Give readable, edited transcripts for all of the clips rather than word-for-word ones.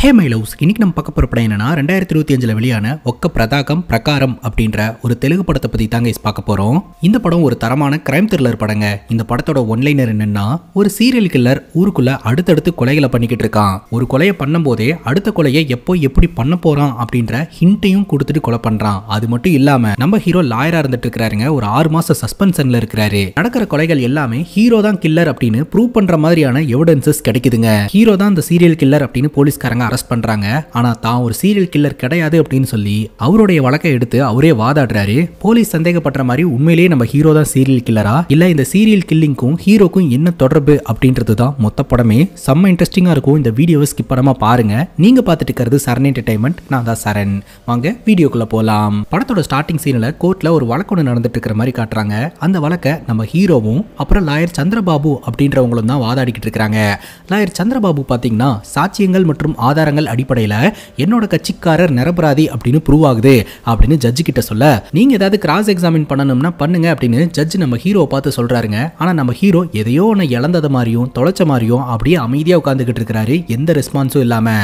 Hey my loves, இன்னைக்கு நம்ம பார்க்க போகிற படம் என்னன்னா 2025 வெளியான ஒக்க பிரகாரம் அப்படின்ற ஒரு தெலுங்கு படத்தை பற்றி தாங்க பார்க்க போகிறோம். இந்த படம் ஒரு தரமான கிரைம் த்ரில்லர் படங்க. இந்த படத்தோட ஒன்லைனர் என்னன்னா, ஒரு சீரியல் கில்லர் ஊருக்குள்ள அடுத்தடுத்து கொலைகளை பண்ணிக்கிட்டு இருக்கான். ஒரு கொலையை பண்ணும்போதே அடுத்த கொலையை எப்போ எப்படி பண்ண போறான் அப்படின்ற ஹிண்ட்டையும் கொடுத்துட்டு கொலை பண்றான். அது மட்டும் இல்லாம நம்ம ஹீரோ லாயரா இருந்துட்டு இருக்காருங்க. ஒரு 6 மாசம் சஸ்பென்ஷன்ல இருக்கிறாரு. நடக்கிற கொலைகள் எல்லாமே ஹீரோ தான் கில்லர் அப்படின்னு ப்ரூவ் பண்ற மாதிரியான எவிடன்சஸ் கிடைக்குதுங்க. ஹீரோ தான் இந்த சீரியல் கில்லர் அப்படின்னு போலீஸ்காரங்க அரெஸ்ட் பண்றாங்க. ஆனா தான் ஒரு சீரியல் கில்லர் கிடையாது அப்படின்னு சொல்லி அவருடைய வழக்கை எடுத்து அவரே வாதாடுறாரு. போலீஸ் சந்தேகப்படுற மாதிரி உண்மையிலேயே நம்ம ஹீரோ தான் சீரியல் கில்லரா இல்ல இந்த சீரியல் கில்லிங்க்கும் ஹீரோக்கும் என்ன தொடர்பு அப்படின்றது தான் மொத்த படமே. செம்ம இன்ட்ரெஸ்டிங்கா இருக்கும். இந்த வீடியோவை ஸ்கிப் பண்ணாம பாருங்க. நீங்க பார்த்துட்டு இருக்கிறது சரண் என்டர்டைன்மெண்ட். நான் தான் சரண். வாங்க வீடியோக்குள்ள போலாம். படத்தோட ஸ்டார்டிங் சீன்ல கோர்ட்ல ஒரு வழக்கு ஒன்று நடந்துட்டு இருக்கிற மாதிரி காட்டுறாங்க. அந்த வழக்கை நம்ம ஹீரோவும் அப்புறம் லாயர் சந்திரபாபு அப்படின்றவங்களும் தான் வாதாடிக்கிட்டு இருக்காங்க. லாயர் சந்திரபாபு பாத்தீங்கன்னா சாட்சியங்கள் மற்றும் ஆதாரங்கள் அடிப்படையில என்னோட கட்சிக்காரர் நிரபராதி அப்படின்னு ப்ரூவ் ஆகுது அப்படின்னு ஜட்ஜு கிட்ட சொல்ல, நீங்க ஏதாவது கிராஸ் எக்ஸாமின் பண்ணணும்னா பண்ணுங்க அப்படின்னு ஜட்ஜ் நம்ம ஹீரோவை பார்த்து சொல்றாருங்க. ஆனா நம்ம ஹீரோ எதையோ ஒன்று இழந்தது மாதிரியும் தொலைச்ச மாதிரியும் அப்படியே அமைதியா உட்காந்துக்கிட்டு இருக்காரு. எந்த ரெஸ்பான்ஸும் இல்லாம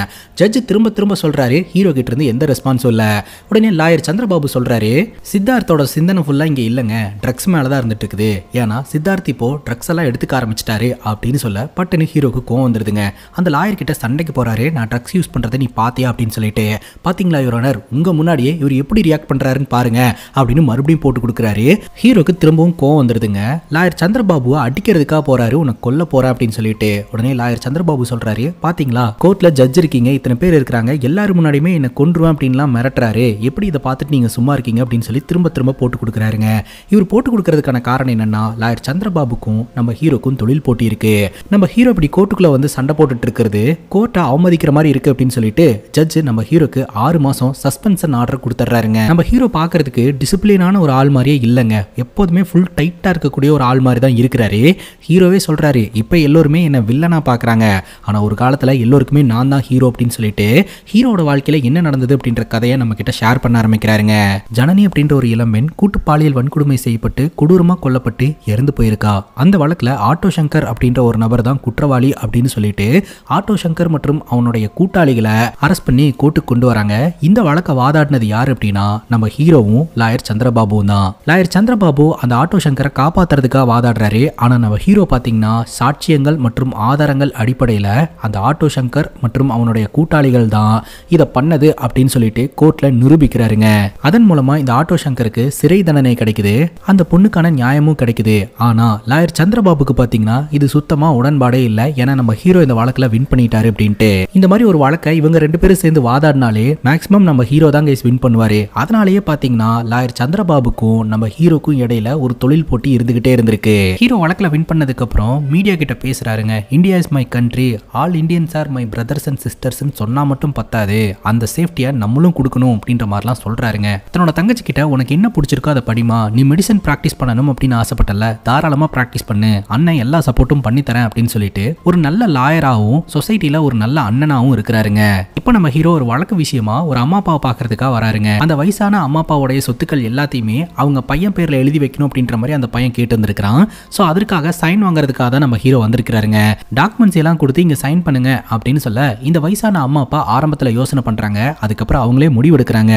ஜட்ஜ் திரும்ப சொல்றாரு. ஹீரோ கிட்ட இருந்து எந்த ரெஸ்பான்ஸும் இல்ல. உடனே லாயர் சந்திரபாபு சொல்றாரு, சித்தார்த்தோட சிந்தனை ஃபுல்லா இங்க இல்லங்க, ட்ரக்ஸ் மேலதான் இருந்துட்டு இருக்குது. ஏன்னா சித்தார்த் இப்போ ட்ரக்ஸ் எல்லாம் எடுத்துக்க ஆரம்பிச்சிட்டாரு அப்படின்னு சொல்ல பட்டுன்னு ஹீரோக்கு கோவம் வந்துருதுங்க. அந்த லாயர் கிட்ட சண்டைக்கு போறாரு. நான் ட்ரக்ஸ் யூஸ் பண்றதை நீ பாத்தியா அப்படின்னு சொல்லிட்டு, பாத்தீங்களா யுவர் ஆனர், உங்க முன்னாடியே இவர் எப்படி ரியாக்ட் பண்றாருன்னு பாருங்க அப்படின்னு மறுபடியும் போட்டு கொடுக்குறாரு. ஹீரோக்கு திரும்பவும் கோவம் வந்துருதுங்க. லாயர் சந்திரபாபுவை அடிக்கிறதுக்காக போறாரு. உனக்கு கொல்ல போற அப்படின்னு சொல்லிட்டு உடனே லாயர் சந்திரபாபு சொல்றாரு, பாத்தீங்களா கோர்ட்ல ஜட்ஜ் இருக்கீங்க, இத்தனை பேர் இருக்கிறாங்க, எல்லாரும் முன்னாடியுமே என்ன கொன்றுவேன் அப்படின்லாம் மிரட்டுறாரு, எப்படி இதை பார்த்துட்டு நீங்க சும்மா இருக்கீங்க அப்படின்னு சொல்லி திரும்ப போட்டு கொடுக்குறாருங்க. இவர் போட்டு கொடுக்கறதுக்கான காரணம் என்னன்னா, லாயர் சந்திரபாபுக்கும் நம்ம ஹீரோக்கும் தொழில் போட்டி இருக்கு. நம்ம ஹீரோ இப்படி கோர்ட்டுக்குள்ள வந்து சண்டை போட்டுட்டு இருக்கிறது கோர்ட்டை அவமதிக்கிற மாதிரி இருக்கு அப்படின்னு சொல்லிட்டு ஜட்ஜ் நம்ம ஹீரோக்கு 6 மாசம் சஸ்பென்ஷன் ஆர்டர் கொடுத்துறாருங்க. நம்ம ஹீரோ பாக்குறதுக்கு டிசிப்ளினான ஒரு ஆள் மாதிரியே இல்லங்க, எப்போதுமே ஃபுல் டைட்டா இருக்கக்கூடிய ஒரு ஆள் மாதிரி தான் இருக்கிறாரு. ஹீரோவே சொல்றாரு, இப்ப எல்லோருமே என்ன வில்லனா பாக்குறாங்க, ஆனா ஒரு காலத்துல எல்லோருக்குமே நான் தான் ஹீரோ அப்படின்னு சொல்லிட்டு ஹீரோட வாழ்க்கையில என்ன நடந்தது அப்படின்ற கதையை நம்ம கிட்ட ஷேர் பண்ண ஆரம்பிக்கிறாருங்க. ஜனனி அப்படின்ற ஒரு இளம்பெண் கூட்டு பாலியல் வன்கொடுமை செய்யப்பட்டு கொடூரமா கொல்லப்பட்டு இறந்து போயிருக்கா. அந்த வழக்குல ஆட்டோ சங்கர் அப்படின்ற ஒரு நபர் தான் குற்றவாளி அப்படின்னு சொல்லிட்டு ஆட்டோ சங்கர் மற்றும் அவனுடைய கூட்டாளிகளை அரெஸ்ட் பண்ணி கோர்ட்டுக்கு கொண்டு வராங்க. இந்த வழக்கை வாதாடினது யார் அப்படின்னா நம்ம ஹீரோவும் லாயர் சந்திரபாபுவும் தான். லாயர் சந்திரபாபு அந்த ஆட்டோ சங்கரை காப்பாத்துறதுக்காக வாதாடுறாரு. ஆனா நம்ம ஹீரோ பாத்தீங்கன்னா சாட்சியங்கள் மற்றும் ஆதாரங்கள் அடிப்படையில அந்த ஆட்டோ சங்கர் மற்றும் அவனுடைய கூட்டாளிகள் தான் இதை பண்ணது அப்படின்னு சொல்லிட்டு கோர்ட்ல நிரூபிக்கிறாருங்க. அதன் மூலமா இந்த ஆட்டோ சங்கருக்கு சிறை தண்டனை கிடைக்குது, அந்த பொண்ணுக்கான நியாயமும் கிடைக்குது. ஆனா லாயர் சந்திரபாபுக்கு பாத்தீங்கன்னா இது சுத்தமா உடன்பாடே இல்லை. ஏன்னா நம்ம ஹீரோ இந்த வழக்குல வின் பண்ணிட்டாரு அப்படின்ட்டு. இந்த மாதிரி ஒரு வழக்கை இவங்க 2 பேரும் சேர்ந்து வாதாடினாலே மேக்ஸிமம் நம்ம ஹீரோ தான் கைஸ் வின் பண்ணுவாரு. அதனாலேயே பாத்தீங்கன்னா லாயர் சந்திரபாபுக்கும் நம்ம ஹீரோக்கும் இடையில ஒரு தொழில் போட்டி இருந்துகிட்டே இருந்திருக்கு. ஹீரோ வழக்குல வின் பண்ணதுக்கு அப்புறம் மீடியா கிட்ட பேசுறாருங்க. India is my country, all Indians are my brothers and sisters சொன்னா மட்டும் பத்தாது, அந்த சேஃப்டியை நம்மளும் கொடுக்கணும் அப்படின்ற மாதிரிலாம் சொல்றாருங்க. தன்னோட தங்கச்சி கிட்ட உனக்கு என்ன பிடிச்சிருக்கோ அதை படிமா, நீ மெடிசன் பிராக்டிஸ் பண்ணணும் அப்படின்னு ஆசைப்பட்டல, தாராளமா பிராக்டிஸ் பண்ணு, அண்ணன் எல்லா சப்போர்ட்டும் பண்ணி தரேன் அப்படின்னு சொல்லிட்டு ஒரு நல்ல லாயராகவும் சொசைட்டில ஒரு நல்ல அண்ணனாவும் இருக்கிறாருங்க. இப்ப நம்ம ஹீரோ ஒரு வழக்கு விஷயமா ஒரு அம்மா அப்பாவை பாக்குறதுக்காக வராருங்க. அந்த வயசான அம்மா அப்பாவுடைய சொத்துக்கள் எல்லாத்தையுமே அவங்க பையன் பேர்ல எழுதி வைக்கணும் அப்படின்ற மாதிரி அந்த பையன் கேட்டு வந்திருக்கான். சோ அதற்காக சைன் வாங்குறதுக்காக தான் நம்ம ஹீரோ வந்திருக்காருங்க. டாக்குமெண்ட்ஸ் எல்லாம் கொடுத்து இங்க சைன் பண்ணுங்க அப்படின்னு சொல்ல இந்த வயசான அம்மா அப்பா ஆரம்பத்துல யோசனை பண்றாங்க. அதுக்கப்புறம் அவங்களே முடிவெடுக்கிறாங்க,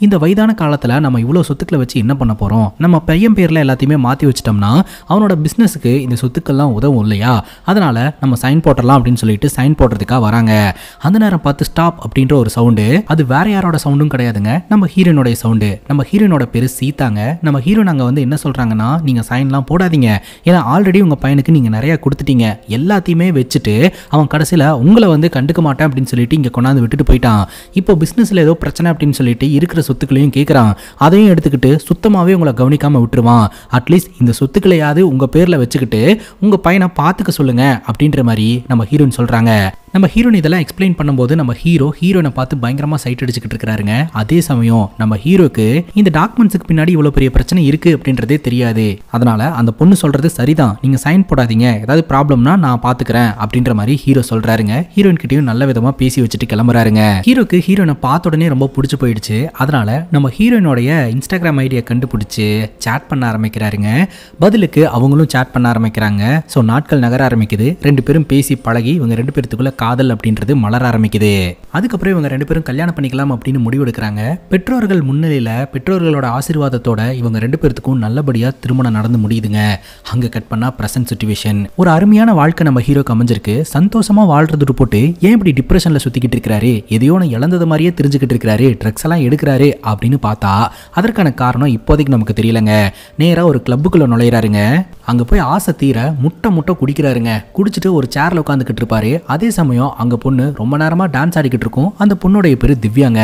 இந்த வயதான காலத்துல நம்ம இவ்வளவு சொத்துக்களை வச்சு என்ன பண்ண போறோம், நம்ம பையன் பேர்ல எல்லாத்தையுமே மாத்தி வச்சிட்டோம்னா அவனோட பிசினஸ்க்கு இந்த சொத்துக்கள்லாம் உதவும் இல்லையா, அதனால நம்ம சைன் போட்டலாம் அப்படின்னு சொல்லிட்டு சைன் போடுறதுக்காக வராங்க. அந்த நேரம் பார்த்து ஸ்டாப் அப்படின்ற ஒரு சவுண்டு, அது வேற யாரோட சவுண்டும் கிடையாதுங்க, நம்ம ஹீரோனுடைய சவுண்டு. நம்ம ஹீரோனோட பேரு சீதாங்க. நம்ம ஹீரோன் அங்க வந்து என்ன சொல்றாங்கன்னா, நீங்க சைன்லாம் போடாதீங்க, ஏன்னா ஆல்ரெடி உங்க பையனுக்கு நீங்க நிறைய கொடுத்துட்டீங்க, எல்லாத்தையுமே வச்சுட்டு அவன் கடைசியில உங்களை வந்து கண்டுக்க மாட்டேன் அப்படின்னு சொல்லிட்டு இங்க கொண்டாந்து விட்டுட்டு போயிட்டான். இப்போ பிசினஸ்ல ஏதோ பிரச்சனை அப்படின்னு சொல்லிட்டு இருக்கிற சொத்துக்களையும் கேட்கறான், அதையும் எடுத்துக்கிட்டு சுத்தமாவே உங்களை கவனிக்காம விட்டுருவான். அட்லீஸ்ட் இந்த சொத்துக்களையாவது உங்க பேர்ல வச்சுக்கிட்டு உங்க பையனை பாத்துக்க சொல்லுங்க அப்படின்ற மாதிரி நம்ம ஹீரோன் சொல்றாங்க. நம்ம ஹீரோன் இதெல்லாம் எக்ஸ்பிளைன் பண்ணும்போது நம்ம ஹீரோனை பார்த்து பயங்கரமா சைட் அடிச்சுக்கிட்டு இருக்காருங்க. அதே சமயம் நம்ம ஹீரோக்கு இந்த டாக்குமெண்ட்ஸுக்கு பின்னாடி இவ்வளவு பெரிய பிரச்சனை இருக்கு அப்படின்றதே தெரியாது. அதனால அந்த பொண்ணு சொல்றது சரிதான், நீங்க சைன் போடாதீங்க, ஏதாவது ப்ராப்ளம்னா நான் பாத்துக்கிறேன் அப்படின்ற மாதிரி ஹீரோ சொல்றாருங்க. ஹீரோயின் கிட்டயும் நல்ல விதமா பேசி வச்சுட்டு கிளம்புறாருங்க. ஹீரோக்கு ஹீரோனை பார்த்த உடனே ரொம்ப பிடிச்சு போயிடுச்சு. அதனால நம்ம ஹீரோயினோடைய இன்ஸ்டாகிராம் ஐடியை கண்டுபிடிச்சு சாட் பண்ண ஆரம்பிக்கிறாருங்க. பதிலுக்கு அவங்களும் சாட் பண்ண ஆரம்பிக்கிறாங்க. ஸோ நாட்கள் நகர ஆரம்பிக்குது. 2 பேரும் பேசி பழகி இவங்க 2 பேர்த்துக்குள்ள காதல் அப்படின்றது மலர ஆரம்பிக்குது. அதுக்கப்புறம் இவங்க 2 பேரும் கல்யாணம் பண்ணிக்கலாம் அப்படின்னு முடிவெடுக்கிறாங்க. பெற்றோர்கள் முன்னிலையில பெற்றோர்களோட ஆசீர்வாதத்தோட இவங்க 2 பேருக்கும் நல்லபடியா திருமணம் நடந்து முடியுதுங்க. அங்க கட் பண்ணா பிரசன்ட் சிச்சுவேஷன். ஒரு அருமையான வாழ்க்கை நம்ம ஹீரோக்கு அமைஞ்சிருக்கு. சந்தோஷமா வாழ்றது போட்டு ஏன் இப்படி டிப்ரெஷன்ல சுத்திக்கிட்டு இருக்காரு, எதையோ இழந்தது மாதிரியே தெரிஞ்சுக்கிட்டு இருக்காரு, ட்ரக்ஸ் எல்லாம் எடுக்கிறாரு அப்படின்னு பார்த்தா அதற்கான காரணம் இப்போதைக்கு நமக்கு தெரியலங்க. நேரா ஒரு கிளப்புக்குள்ள நுழையிறாருங்க. அங்க போய் ஆசை தீர முட்டை குடிக்கிறாருங்க. குடிச்சிட்டு ஒரு சேர்ல உட்காந்துக்கிட்டு இருப்பாரு. அதே சமயம் அங்க பொண்ணு ரொம்ப நேரமா டான்ஸ் ஆடிக்கிட்டு இருக்கும். அந்த பொண்ணுடைய பேரு திவ்யாங்க.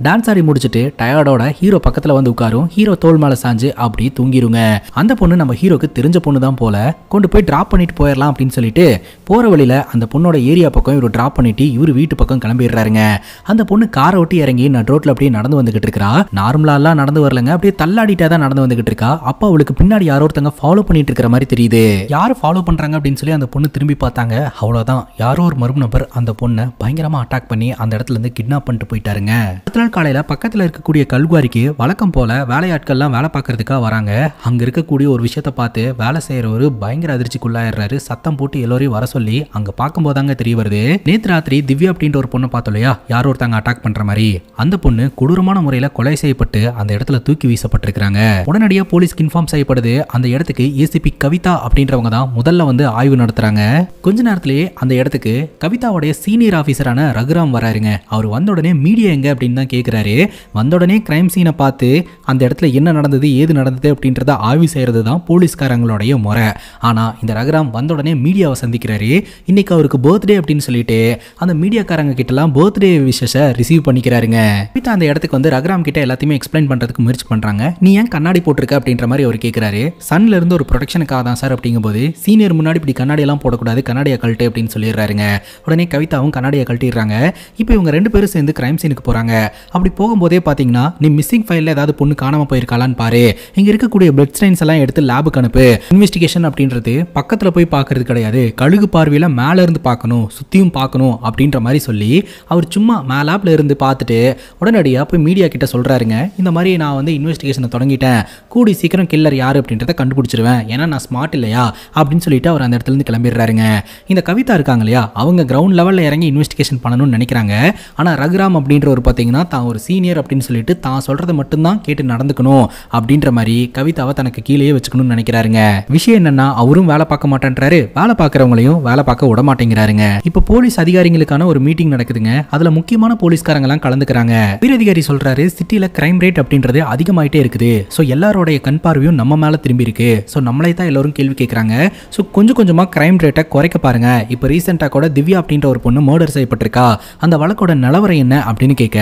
டான்ஸ் ஆடி முடிச்சிட்டு டயர்டோட ஹீரோ பக்கத்துல வந்து உட்காரும். ஹீரோ தோள் மேல சாஞ்சு அப்படியே தூங்கிருங்க. அந்த பொண்ணு நம்ம ஹீரோக்கு தெரிஞ்ச பொண்ணு தான் போல. கொண்டு போய் டிராப் பண்ணிட்டு போயிடலாம் அப்படின்னு சொல்லிட்டு போற வழியில அந்த பொண்ணோட ஏரியா பக்கம் இவர் டிராப் பண்ணிட்டு இவர் வீட்டு பக்கம் கிளம்பிடுறாருங்க. அந்த பொண்ணு காரை ஒட்டி இறங்கி ரோட்ல அப்படியே நடந்து வந்துகிட்டு இருக்கா. நார்மலா எல்லாம் நடந்து வரலங்க, அப்படியே தள்ளாடிட்டா தான் நடந்து வந்துகிட்டு இருக்கா. அப்ப அவளுக்கு பின்னாடி யாரோ ஒருத்தங்க ஃபாலோ பண்ணிட்டு இருக்கிற மாதிரி தெரியுது. யாரு ஃபாலோ பண்றாங்க அப்படின்னு சொல்லி அந்த பொண்ணு திரும்பி பார்த்தாங்க. அவ்வளவுதான், யாரோ ஒரு மர்ம நபர் அந்த பொண்ணை பயங்கரமா அட்டாக் பண்ணி அந்த இடத்துல இருந்து கிட்னாப் பண்ணிட்டு போயிட்டாருங்க. அடுத்த நாள் காலையில பக்கத்துல இருக்கக்கூடிய கல்குவாரிக்கு வழக்கம் போல வேலையாட்கள்லாம் வேலை பார்க்கறதுக்காக வராங்க. அங்க இருக்கக்கூடிய ஒரு விஷயத்த பார்த்து வேலை செய்யறவரு பயங்கர அதிர்ச்சிக்குள்ளாயிடுறாரு. சத்தம் போட்டு எல்லோரையும் வர சொல்லி அங்க பார்க்கும் போதாங்க தெரிய வருது, நேத்து ராத்திரி திவ்யா அப்படின்ற ஒரு பொண்ணை பார்த்தோம் இல்லையா, யாரோ ஒருத்தங்க அட்டாக் பண்ற மாதிரி, அந்த பொண்ணு கொடூரமான முறையில கொலை செய்யப்பட்டு அந்த இடத்துல தூக்கி வீசப்பட்டிருக்காங்க. உடனடியா போலீஸ்க்கு இன்ஃபார்ம் செய்யப்படுது. அந்த இடத்துக்கு ஏசிபி கவிதா அப்படின்றவங்க தான் முதல்ல வந்து ஆய்வு நடத்துறாங்க. கொஞ்ச நேரத்திலேயே அந்த இடத்துக்கு கவிதாவுடைய சீனியர் ஆபீசரான ரகுராம் வராருங்க. அவர் வந்த உடனே மீடியா எங்க அப்படின்னு தான் கேட்கிறாரு. வந்த உடனே கிரைம் சீனை பார்த்து அந்த இடத்துல என்ன நடந்தது ஏது நடந்தது அப்படின்றத ஆய்வு செய்யறது தான் போலீஸ்காரங்களுடைய முறை. ஆனா இந்த ரகுராம் வந்த உடனே மீடியாவை சந்திக்கிறாரு. இன்னைக்கு அவருக்கு பர்த்டே அப்படின்னு சொல்லிட்டு அந்த மீடியாக்காரங்க கிட்டலாம் பர்த்டே விஷஸை ரிசீவ் பண்ணிக்கிறாருங்க. கவிதா அந்த இடத்துக்கு வந்து ரகுராம் கிட்ட எல்லாத்தையுமே எக்ஸ்பிளைன் பண்றதுக்கு முயற்சி பண்றாங்க. நீ ஏன் கண்ணாடி போட்டிருக்க அப்படின்ற மாதிரி அவர் கேட்கிறாரு. சன்ல இருந்து ஒரு ப்ரொடெக்ஷனுக்காக தான் சார் அப்படிங்கும்போது, சீனியர் முன்னாடி இப்படி கண்ணாடி எல்லாம் போடக்கூடாது, கண்ணாடியை கழட்டு அப்படின்னு சொல்லிடுறாருங்க. உடனே கவிதாவும் கண்ணாடியை கழட்டிடுறாங்க. இப்போ இவங்க 2 பேரும் சேர்ந்து கிரைம் சீனுக்கு போறாங்க. அப்படி போகும்போதே பாத்தீங்கன்னா, நீ மிஸ்ஸிங் ஃபைல்ல ஏதாவது பொண்ணு காணாம போயிருக்காளான்னு பாரு, இங்க இருக்கக்கூடிய பிளட் ஸ்டைன்ஸ் எல்லாம் எடுத்து லேபுக்கு அனுப்பு. இன்வெஸ்டிகேஷன் அப்படின்றது பக்கத்துல போய் பார்க்கறது கிடையாது, கழுகு பார்வையில மேல இருந்து பார்க்கணும், சுத்தியும் பார்க்கணும் அப்படின்ற மாதிரி சொல்லி அவர் சும்மா மேலாப்ல இருந்து பார்த்துட்டு உடனடியாக போய் மீடியா கிட்ட சொல்றாருங்க. இந்த மாதிரி நான் வந்து இன்வெஸ்டிகேஷனை தொடங்கிட்டேன், கூடி சீக்கிரம் கில்லர் யாரு அப்படின்றத கண்டுபிடிச்சிருவேன், ஏன்னா நான் ஸ்மார்ட் இல்லையா அப்படின்னு சொல்லிட்டு அவர் அந்த இடத்துல இருந்து கிளம்பிடுறாருங்க. இந்த கவிதா இருக்காங்க இல்லையா, அவங்க கிரவுண்ட் லெவல்ல இறங்கி இன்வெஸ்டிகேஷன் பண்ணணும்னு நினைக்கிறாங்க. ஆனா ரகுராம் அப்படின்ற ஒரு பார்த்தீங்கன்னா தான் ஒரு சீனியர் அப்படின்னு சொல்லிட்டு தான் சொல்றதை மட்டும்தான் கேட்டு நடந்துக்கணும் அப்படின்ற மாதிரி கவிதாவை தனக்கு கீழேயே வச்சுக்கணும்னு நினைக்கிறாருங்க. விஷயம் என்னன்னா, அவரும் வேலை பார்க்க மாட்டேன்றாரு, வேலை பார்க்கறவங்களையும் வேலை பார்க்க விட மாட்டேங்கிறாருங்க. இப்போ போலீஸ் அதிகாரிகளுக்கான ஒரு மீட்டிங் நடக்குதுங்க. அதுல முக்கியமான போலீஸ்காரங்க எல்லாம் கலந்துக்கிறாங்க. உயரதிகாரி சொல்றாரு, சிட்டில கிரைம் ரேட் அப்படின்றது அதிகமாயிட்டே இருக்குது. சோ எல்லாரோட கண் பார்வையும் நம்ம மேல திரும்பி இருக்கு. சோ நம்மளே தான் எல்லாரும் கேள்வி கேட்கறாங்க. சோ கொஞ்சம் கொஞ்சமா கிரைம் ரேட்டை குறைக்க பாருங்க. இப்போ ரீசெண்டா கூட திவ்யா அப்படின்ற ஒரு பொண்ணு மர்டர் செய்யப்பட்டிருக்கா, அந்த வழக்கோட நிலவரம் என்ன அப்படின்னு கேட்க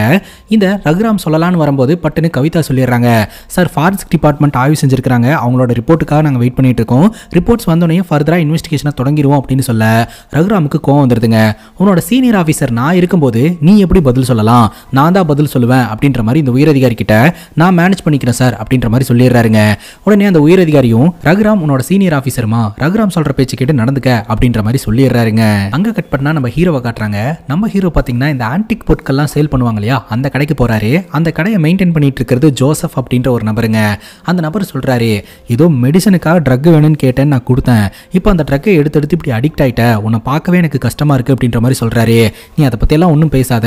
இந்த ரகுராம் சொல்லலான்னு வரும்போது பட்டுன்னு கவிதா சொல்லிடுறாங்க, சார் ஃபாரன்சிக் டிபார்ட்மெண்ட் ஆய்வு செஞ்சிருக்காங்க, அவங்களோட ரிப்போர்ட்டுக்காக நாங்கள் வெயிட் பண்ணிட்டு இருக்கோம், ரிப்போர்ட்ஸ் வந்தோடனே ஃபர்தரா இன்வெஸ்டிகேஷனை தொடங்கிடுவோம் அப்படின்னு சொல்ல ரகுராமுக்கு கோவம் வந்துருதுங்க. உன்னோட சீனியர் ஆஃபீஸர் நான் இருக்கும்போது நீ எப்படி பதில் சொல்லலாம், நான் தான் பதில் சொல்லுவேன் அப்படின்ற மாதிரி இந்த உயரதிகாரி கிட்ட நான் மேனேஜ் பண்ணிக்கிறேன் சார் அப்படின்ற மாதிரி சொல்லிடுறாருங்க. உடனே அந்த உயரதிகாரியும் ரகுராம் உன்னோட சீனியர் ஆஃபீஸருமா, ரகுராம் சொல்ற பேச்சு கேட்டு நடந்துக்க அப்படின்ற மாதிரி சொல்லிடுறாருங்க. அங்க கட் பண்ணா நம்ம ஹீரோவை காட்டுறாங்க. நம்ம ஹீரோ பாத்தீங்கன்னா இந்த ஆன்டிக் பொருட்கள்லாம் சேல் பண்ணுவாங்க இல்லையா, அந்த கடைக்கு போறாரு. அந்த கடையை மெயின்டைன் பண்ணிட்டு இருக்கிறது ஜோசப் அப்படின்ற ஒரு நபருங்க. அந்த நபர் சொல்றாரு, ஏதோ மெடிசனுக்காக ட்ரக் வேணும்னு கேட்டேன்னு நான் கொடுத்தேன், இப்போ அந்த ட்ரக்கை எடுத்து இப்படி அடிக்ட் ஆயிட்ட, உன்னை பார்க்கவே எனக்கு கஷ்டமா இருக்கு அப்படின்ற மாதிரி சொல்றாரு. நீ அதை பத்தி எல்லாம் ஒன்றும் பேசாத,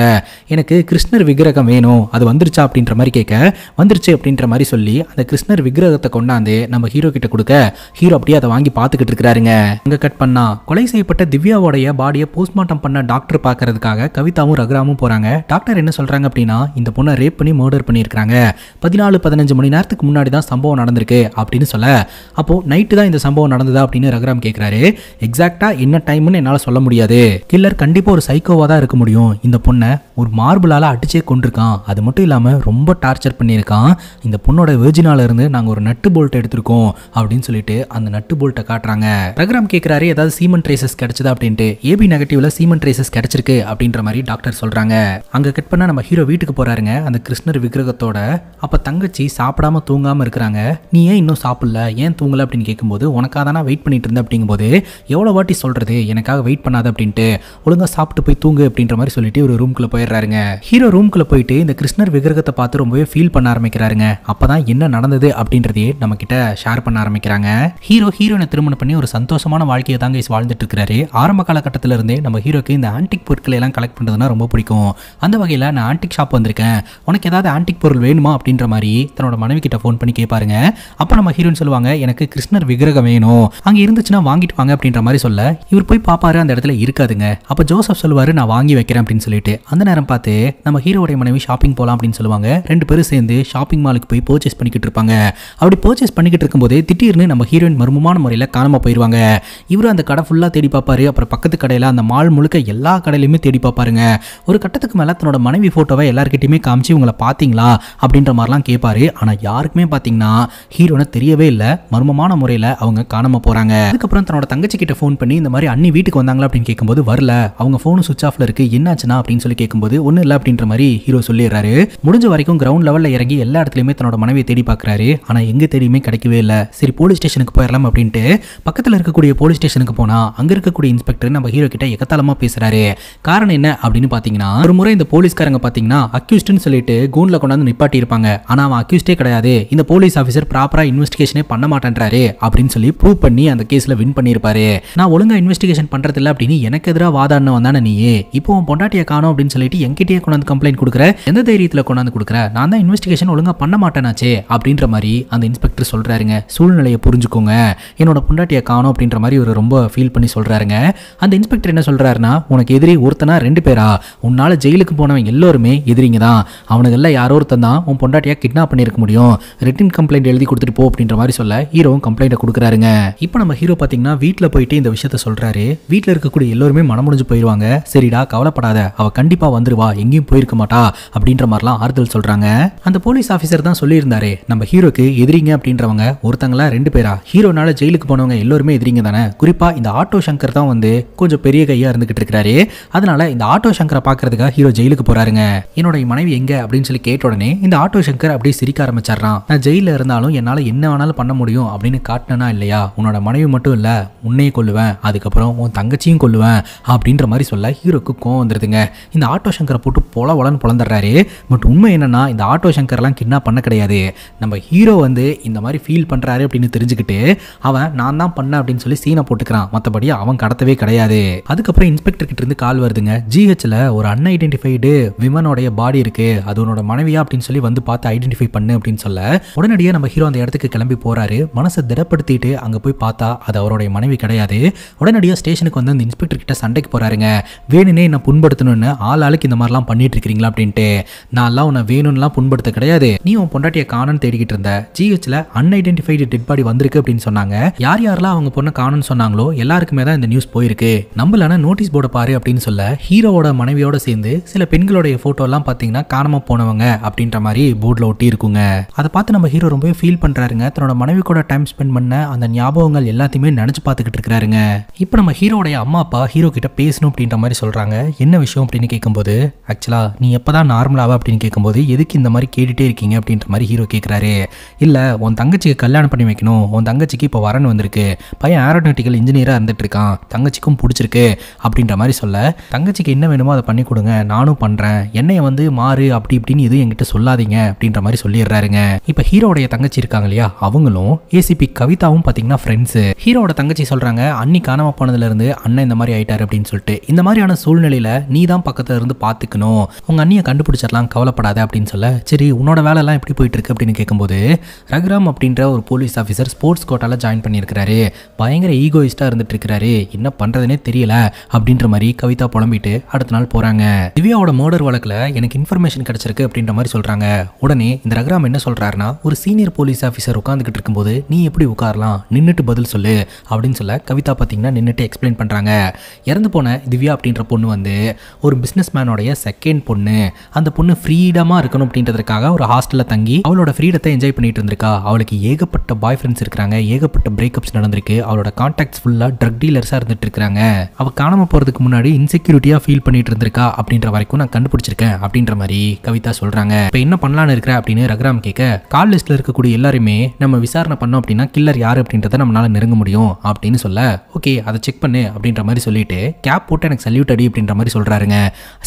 எனக்கு கிருஷ்ணர் விக்கிரகம் வேணும், அது வந்துருச்சா அப்படின்ற மாதிரி கேட்க வந்துருச்சு அப்படின்ற மாதிரி சொல்லி அந்த கிருஷ்ணர் விக்கிரகத்தை கொண்டாந்து நம்ம ஹீரோ கிட்ட கொடுக்க ஹீரோ அப்படியே அதை வாங்கி பார்த்துக்கிட்டு இருக்கிறாருங்க. அங்க கட் பண்ணா கொலை செய்யப்பட்ட திவ்யாவோடைய பாடியை போஸ்ட்மார்ட்டம் பண்ண டாக்டர் பார்க்கறதுக்காக கவிதாவும் ரகுராமும் போறாங்க. டாக்டர் என்ன சொல்றாங்க அப்படின்னா, இந்த பொண்ணை ரேப் பண்ணி மர்டர் பண்ணியிருக்காங்க, 14-15 மணி நேரத்துக்கு முன்னாடி தான் சம்பவம் நடந்திருக்கு அப்படின்னு சொல்ல, அப்போ நைட்டு தான் இந்த சம்பவம் நடந்ததா அப்படின்னு ரகுராம் கேட்கிறாரு. எக்ஸாக்டா என்ன டைம்னு என்னால் சொல்ல முடியாது, கில்லர் கண்டிப்பா ஒரு சைக்கோவா தான் இருக்க முடியும், இந்த பொண்ணை ஒரு மார்பிளால அடிச்சே கொண்டிருக்கான், அது மட்டும் இல்லாம ரொம்ப டார்ச்சர் பண்ணியிருக்கான், இந்த பொண்ணோட வெர்ஜினால இருந்து நாங்க ஒரு நட்டு போல்ட் எடுத்திருக்கோம் அப்படின்னு சொல்லிட்டு அந்த நட்டு போல்ட்டை காட்டுறாங்க. ரகுராம் கேட்கிறாரு, ஏதாவது சீமன் ட்ரேசஸ் கிடைச்சதா அப்படின்ட்டு. ஏபி நெகட்டிவ்ல சீமன் ட்ரேசஸ் கிடைச்சிருக்கு அப்படின்ற மாதிரி டாக்டர் சொல்றாங்க. அங்க கட் பண்ணா நம்ம ஹீரோ வீட்டுக்கு போறாருங்க அந்த கிருஷ்ணர் விக்கிரகத்தோட. அப்ப தங்கச்சி சாப்பிடாம தூங்காம இருக்கிறாங்க. நீ ஏன் இன்னும் சாப்பிடல, ஏன் தூங்கல அப்படின்னு கேட்கும்போது, உனக்காக தான் வெயிட் பண்ணிட்டு இருந்தேன் அப்படிங்கும்போது, எவ்வளவு வாட்டி சொல்றது எனக்காக வெயிட் பண்ணாத அப்படின்ட்டு, ஒழுங்கா சாப்பிட்டு போய் தூங்கு அப்படின்ற மாதிரி சொல்லிட்டு ஒரு ரூம்குள்ள போயிடுறாங்க. ஆரம்பிச்சிடுறாருங்க. ஹீரோ ரூம்குள்ள போயிட்டு இந்த கிருஷ்ணர் விக்கிரகத்தை பார்த்து ரொம்பவே ஃபீல் பண்ண ஆரம்பிக்கிறாருங்க. அப்பதான் என்ன நடந்தது அப்படின்றதையே நம்ம கிட்ட ஷேர் பண்ண ஆரம்பிக்கிறாங்க. ஹீரோயினை திருமணம் பண்ணி ஒரு சந்தோஷமான வாழ்க்கையை தாங்க வாழ்ந்துட்டு இருக்காரு. ஆரம்ப காலகட்டத்தில இருந்தே நம்ம ஹீரோக்கு இந்த ஆன்டிக் பொருட்களை எல்லாம் கலெக்ட் பண்றதுனா ரொம்ப பிடிக்கும். அந்த வகையில் நான் ஆன்டிக் ஷாப் வந்திருக்கேன், உனக்கு ஏதாவது ஆன்டிக் பொருள் வேணுமா அப்படின்ற மாதிரி தன்னோட மனைவி கிட்ட ஃபோன் பண்ணி கேட்பாருங்க. அப்ப நம்ம ஹீரோயின் சொல்லுவாங்க, எனக்கு கிருஷ்ணர் விக்கிரகம் வேணும், அங்க இருந்துச்சுன்னா வாங்கிட்டு வாங்க அப்படின்ற மாதிரி சொல்ல இவர் போய் பாப்பாரு, அந்த இடத்துல இருக்காதுங்க. அப்ப ஜோசப் சொல்லுவாரு, நான் வாங்கி வைக்கிறேன் அப்படின்னு சொல்லிட்டு. அந்த நேரம் பார்த்து நம்ம ஹீரோடைய மனைவி ஷாப்பிங் போலாம் அப்படின்னு சொல்லுவாங்க. ரெண்டு பேரும் சேர்ந்து ஷாப்பிங் மாலுக்கு போய் பர்ச்சேஸ் பண்ணிக்கிட்டு இருப்பாங்க. அப்படி பர்ச்சேஸ் பண்ணிக்கிட்டு இருக்கும்போது திடீர்னு நம்ம ஹீரோயின் மர்மமான முறையில் காணாம போயிருவாங்க. இவரு அந்த கடை ஃபுல்லா தேடி பார்ப்பாரு. அப்புறம் பக்கத்து கடையில அந்த மால் முழுக்க எல்லா கடையிலுமே தேடி பார்ப்பாருங்க. ஒரு கட்டத்துக்கு மேல தன்னோட மனைவி போட்டோவை எல்லார்கிட்டயுமே காமிச்சு உங்களை பாத்தீங்களா அப்படின்ற மாதிரிலாம் கேட்பாரு. ஆனா யாருக்குமே பாத்தீங்கன்னா ஹீரோனை தெரியவே இல்லை. மர்மமான முறையில் அவங்க காணாம போறாங்க. அதுக்கப்புறம் தன்னோட தங்கச்சி கிட்ட ஃபோன் பண்ணி இந்த மாதிரி அண்ணி வீட்டுக்கு வந்தாங்களா அப்படின்னு கேட்கும்போது வரல, அவங்க போனும் சுவிட்ச் ஆஃப்ல இருக்கு, என்னாச்சுன்னா அப்படின்னு சொல்லி கேட்கும்போது ஒன்னும் இல்லை அப்படின்ற மாதிரி ஹீரோ சொல்லிடுறாரு. முடிஞ்ச வரைக்கும் கிரவுண்ட் லெவல்ல இறங்கி எல்லா இடத்துலயுமே தன்னோட மனைவியை தேடி பார்க்கறாரு. ஆனா எங்க தேடியுமே கிடைக்கவே இல்லை. சரி போலீஸ் ஸ்டேஷனுக்கு போயிடலாம் அப்படின்ட்டு பக்கத்தில் இருக்கக்கூடிய போலீஸ் ஸ்டேஷனுக்கு போனா அங்க இருக்கக்கூடிய இன்ஸ்பெக்டர் நம்ம ஹீரோ கிட்ட எக்கத்தாளமா பேசுறாரு. காரணம் என்ன அப்படின்னு பாத்தீங்கன்னா, ஒரு முறை இந்த போலீஸ்காரங்க பாத்தீங்கன்னா அக்யூஸ்ட்னு சொல்லிட்டு கூன்ல கொண்டாந்து நிப்பாட்டி இருப்பாங்க. ஆனா அவன் அக்யூஸ்டே கிடையாது, இந்த போலீஸ் ஆஃபீஸர் ப்ராப்பரா இன்வெஸ்டிகேஷனே பண்ண மாட்டேன்றாரு அப்படின்னு சொல்லி ப்ரூவ் பண்ணி அந்த கேஸ்ல வின் பண்ணிருப்பாரு. நான் ஒழுங்கா இன்வெஸ்டிகேஷன் பண்றது இல்ல அப்படின்னு எனக்கு எதிராக வாதாடின வந்தானே நீயே, இப்போ உன் பொண்டாட்டியை காணோம் அப்படின்னு சொல்லிட்டு என்கிட்டயே கொண்டாந்து கம்ப்ளைண்ட் கொடுக்குற, எந்த தைரியத்துல கொண்டாந்து கொடுக்குற, நான் தான் இன்வெஸ்டிகேஷன் ஒழுங்கா பண்ண மாட்டேனாச்சே அப்படின்ற மாதிரி அந்த இன்ஸ்பெக்டர் சொல்றாருங்க. சூழ்நிலையை புரிஞ்சுக்கோங்க, என்னோட பொண்டாட்டியை காணோம் அப்படின்ற மாதிரி ஒரு ரொம்ப ஃபீல் பண்ணி சொல்றாருங்க. அந்த இன்ஸ்பெக்டர் என்ன சொல்றாருன்னா, உனக்கு எதிரி ஒருத்தனா ரெண்டு பேரா, உன்னால ஜெயிலுக்கு போனவங்க எல்லாருமே எதிரிங்க தான், அவனுங்கெல்லாம் யாரோ ஒருத்தன் தான் உன் பொண்டாட்டியா கிட்னாப் பண்ணிருக்க முடியும், ரிட்டன் கம்ப்ளைண்ட் எழுதி கொடுத்துட்டு போ அப்படின்ற மாதிரி சொல்ல ஹீரோவும் கம்ப்ளைண்ட் கொடுக்குறாருங்க. இப்போ நம்ம ஹீரோ பாத்தீங்கன்னா வீட்டுல போயிட்டு இந்த விஷயத்த சொல்றாரு. வீட்டுல இருக்கக்கூடிய எல்லாருமே மனமுடிஞ்சு போயிருவாங்க. சரிடா கவலைப்படாத, அவ கண்டிப்பா வந்துருவா, எங்கேயும் போயிருக்க மாட்டா அப்படின்ற மாதிரிலாம் ஆறுதல் சொல்றாங்க. அந்த போலீஸ் ஆஃபீஸர் தான் சொல்லியிருந்தாரு, நம்ம ஹீரோக்கு எதிரிங்க அப்படின்றவங்க ஒருத்தங்களா ரெண்டு பேரா, ஹீரோனால ஜெயிலுக்கு போனவங்க எல்லாருமே எதிரிங்க தானே. குறிப்பா இந்த ஆட்டோ சங்கர் தான் வந்து கொஞ்சம் பெரிய கையா இருந்துகிட்டு இருக்காரு. அதனால இந்த ஆட்டோ சங்கரை பாக்குறதுக்காக ஹீரோ ஜெயிலுக்கு போறாருங்க. என்னோட மனைவி எங்க அப்படின்னு சொல்லி கேட்ட உடனே இந்த ஆட்டோ சங்கர் அப்படியே சிரிக்க ஆரம்பிச்சாரான். நான் ஜெயில இருந்தாலும் என்னால என்ன வேணாலும் பண்ண முடியும் அப்படின்னு காட்டினா இல்லையா, உன்னோட மனைவி மட்டும் இல்ல உன்னையே கொல்லுவேன், அதுக்கப்புறம் உன் தங்கச்சியும் கொல்லுவேன் அப்படின்ற மாதிரி சொல்ல ஹீரோக்கு கோவம் வந்துருதுங்க. இந்த ஆட்டோ சங்கரை போட்டு பொலன்னு பொழந்துடுறாரு. பட் உண்மை என்னன்னா இந்த ஆட்டோ சங்கர்லாம் கிட்னாப் பண்ண கிடையாது. நம்ம ஹீரோ வந்து இந்த மாதிரி ஃபீல் பண்றாரு அப்படின்னு தெரிஞ்சுக்கிட்டு அவன் நான் தான் பண்ண அப்படின்னு சொல்லி சீனை போட்டுக்கிறான். மற்றபடி அவன் கடத்தவே கிடையாது. அதுக்கப்புறம் இன்ஸ்பெக்டர் கிட்ட இருந்து கால் வருதுங்க. ஜிஹெச்ல ஒரு அன்ஐடென்டிஃபைடு விமனோடைய பாடி இருக்கு, அது உன்னோட மனைவியா அப்படின்னு சொல்லி வந்து பார்த்து ஐடென்டிஃபை பண்ணு அப்படின்னு சொல்ல உடனடியாக நம்ம ஹீரோ அந்த இடத்துக்கு கிளம்பி போறாரு. மனசை திடப்படுத்திட்டு அங்க போய் பார்த்தா அது அவருடைய மனைவி கிடையாது. உடனடியாக ஸ்டேஷனுக்கு வந்து அந்த இன்ஸ்பெக்டர் கிட்ட சண்டைக்கு போறாருங்க. வேணுனே என்ன புண்படுத்தணும்னு ஆளுக்கு இந்த மாதிரிலாம் பண்ணிட்டு இருக்கீங்களா அப்படின்ட்டு. நான்லாம் உன்னை வேணும்லாம் புண்படுத்த கிடையாது, நீ உன் பொண்டாட்டியை காணன்னு தேடிக்கிட்டு இருந்த, ஜிஹெச்ல அன்ஐடென்டிஃபைடு டெட் பாடி வந்திருக்கு அப்படின்னு சொன்னாங்க. யார் யாரெல்லாம் அவங்க பொண்ணை காணும்னு சொன்னாங்களோ எல்லாருக்குமே தான் இந்த நியூஸ் போயிருக்கு, நம்மளான நோட்டீஸ் போர்டை பாரு அப்படின்னு சொல்ல ஹீரோவோட மனைவியோட சேர்ந்து சில பெண்களுடைய போட்டோ எல்லாம் பாத்தீங்கன்னா காணாம போனவங்க அப்படின்ற மாதிரி போர்டில் ஒட்டி இருக்குங்க. அதை பார்த்து நம்ம ஹீரோ ரொம்பவே ஃபீல் பண்றாருங்க. தன்னோட மனைவி கூட டைம் ஸ்பெண்ட் பண்ண அந்த ஞாபகங்கள் எல்லாத்தையுமே நினைச்சு பார்த்துக்கிட்டு இருக்காருங்க. இப்போ நம்ம ஹீரோடைய அம்மா அப்பா ஹீரோ கிட்ட பேசணும் அப்படின்ற மாதிரி சொல்றாங்க. என்ன விஷயம் அப்படின்னு கேட்கும்போது, ஆக்சுவலா நீ எப்பதான் நார்மலாவா அப்படின்னு கேட்கும்போது, எதுக்கு இந்த மாதிரி கேட்டுட்டே இருக்கீங்க அப்படின்ற மாதிரி ஹீரோ கேட்கிறாரு. இல்ல உன் தங்கச்சிக்கு கல்யாணம் பண்ணி வைக்கணும், உன் தங்கச்சிக்கு இப்போ வரன் வந்திருக்கு, பையன் ஏரோநாட்டிக்கல் இன்ஜினியரா இருந்துட்டு இருக்கான், தங்கச்சிக்கும் பிடிச்சிருக்கு அப்படின்ற மாதிரி சொல்ல, தங்கச்சிக்கு என்ன வேணுமோ அதை பண்ணி கொடுங்க, நானும் பண்றேன், என்னைய வந்து மாறு அப்படி இப்படின்னு எதுவும் என்கிட்ட சொல்லாதீங்க அப்படின்ற மாதிரி சொல்லிடுறாருங்க. இப்போ ஹீரோடைய தங்கச்சி இருக்காங்க இல்லையா, அவங்களும் ஏசிபி கவிதாவும் பாத்தீங்கன்னா ஃப்ரெண்ட்ஸ். ஹீரோட தங்கச்சி சொல்றாங்க, அண்ணி காணாம போனதுல இருந்து அண்ணன் இந்த மாதிரி ஆயிட்டாரு அப்படின்னு சொல்லிட்டு. இந்த மாதிரியான சூழ்நிலையில நீ தான் பக்கத்துல இருந்து பாத்துக்கணும், உங்க அண்ணியை கண்டுபிடிச்சிடலாம், கவலைப்படாத அப்படின்னு சொல்ல, சரி உன்னோட வேலை எல்லாம் எப்படி போயிட்டு இருக்கு அப்படின்னு கேட்கும்போது, ரகுராம் அப்படின்ற ஒரு போலீஸ் ஆஃபீஸர் ஸ்போர்ட்ஸ் கோட்டால ஜாயின் பண்ணியிருக்காரு, பயங்கர ஈகோயிஸ்டா இருந்துட்டு இருக்காரு, என்ன பண்றதுனே தெரியல அப்படின்ற மாதிரி கவிதா புலம்பிட்டு அடுத்த நாள் போறாங்க. திவ்யாவோட மர்டர் வழக்குல எனக்கு இன்ஃபர்மேஷன் கிடைச்சிருக்கு அப்படின்ற மாதிரி சொல்றாங்க. உடனே இந்த ரகுராம் என்ன சொல்றாருன்னா, ஒரு சீனியர் போலீஸ் ஆஃபீஸர் உட்காந்துக்கிட்டு இருக்கும்போது நீ எப்படி உட்காரலாம், நின்னுட்டு பதில் சொல்லு அப்படின்னு சொல்ல கவிதா பாத்தீங்கன்னா நின்னுட்டு எக்ஸ்பிளைன் பண்றாங்க. இறந்து போன திவ்யா அப்படின்ற பொண்ணு வந்து ஒரு பிசினஸ் மேனோடைய செகண்ட் பொண்ணு. அந்த பொண்ணு ஃப்ரீடமா இருக்கணும் அப்படின்றதுக்காக ஒரு ஹாஸ்டல்ல தங்கி அவளோட ஃப்ரீடத்தை என்ஜாய் பண்ணிட்டு இருந்திருக்கா. அவளுக்கு ஏகப்பட்ட பாய் ஃப்ரெண்ட்ஸ் இருக்காங்க, ஏகப்பட்ட பிரேக்கப்ஸ் நடந்திருக்கு, அவளோட கான்டாக்ட்ஸ் ஃபுல்லா ட்ரக் டீலர்ஸா இருந்துட்டு இருக்காங்க. அவ காணாம போறதுக்கு முன்னாடி இன்செக்யூரிட்டியா ஃபீல் பண்ணிட்டு இருந்திருக்கா அப்படின்ற வரைக்கும் நான் கண்டுபிடிச்சிருக்கேன் அப்படின்ற மாதிரி கவிதா சொல்றாங்க. இப்ப என்ன பண்ணலான்னு இருக்கிற அப்படின்னு ரகுராம் கேட்க, கால் லிஸ்ட்ல இருக்கக்கூடிய எல்லாருமே நம்ம விசாரணை பண்ணோம் அப்படின்னா கில்லர் யாரு அப்படின்றத நம்மளால நெருங்க முடியும் அப்படின்னு சொல்ல, ஓகே அதை செக் பண்ணு அப்படின்ற மாதிரி சொல்லிட்டு கேப் போட்டு எனக்கு சல்யூட் அடி அப்படின்ற மாதிரி சொல்றாருங்க.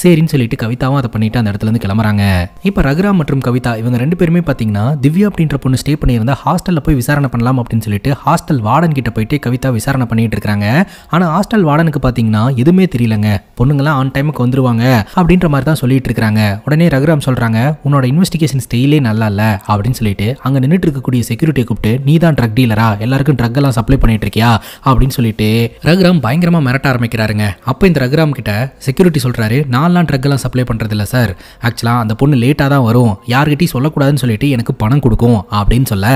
சரின்னு சொல்லிட்டு கவிதாவும் அதை பண்ணிட்டு அந்த இடத்துல இருந்து கிளம்புறாங்க. இப்போ ரகுராம் மற்றும் கவிதா இவங்க ரெண்டு பேருமே பார்த்தீங்கன்னா திவ்யா அப்படின்ற பொண்ணு ஸ்டே பண்ணியிருந்தா ஹாஸ்டல்ல போய் விசாரணை பண்ணலாம் அப்படின்னு சொல்லிட்டு ஹாஸ்டல் வார்டன் கிட்ட போயிட்டு கவிதா விசாரணை பண்ணிட்டு இருக்காங்க. ஆனா ஹாஸ்டல் வார்டனுக்கு பார்த்தீங்கன்னா எதுவுமே தெரியலங்க, பொண்ணுங்களாம் ஆன் டைமுக்கு வந்துருவாங்க அப்படின்ற மாதிரி தான் சொல்லிட்டு இருக்காங்க. உடனே ரகுராம் சொல்றாங்க, உன்னோட இன்வெஸ்டிகேஷன் ஸ்டைலே நல்லா இல்ல அப்படின்னு சொல்லிட்டு அங்க நின்றுட்டு இருக்கக்கூடிய செக்யூரிட்டியை கூப்பிட்டு, நீ தான் ட்ரக் டீலரா, எல்லாருக்கும் ட்ரக் எல்லாம் சப்ளை பண்ணிட்டு இருக்கியா அப்படின்னு சொல்லிட்டு ரகுராம் பயங்கரமா மிரட்ட ஆரம்பிக்கிறாருங்க. அப்போ இந்த ரகுராம் கிட்ட செக்யூரிட்டி சொல்றாரு, நான்லாம் ட்ரக் எல்லாம் சப்ளை பண்றது இல்ல சார், ஆக்சுவலா அந்த பொண்ணு லேட்டா தான் வரும், யார்கிட்டயும் சொல்லக்கூடாதுன்னு சொல்லிட்டு எனக்கு பணம் கொடுக்கும் அப்படின்னு சொல்ல,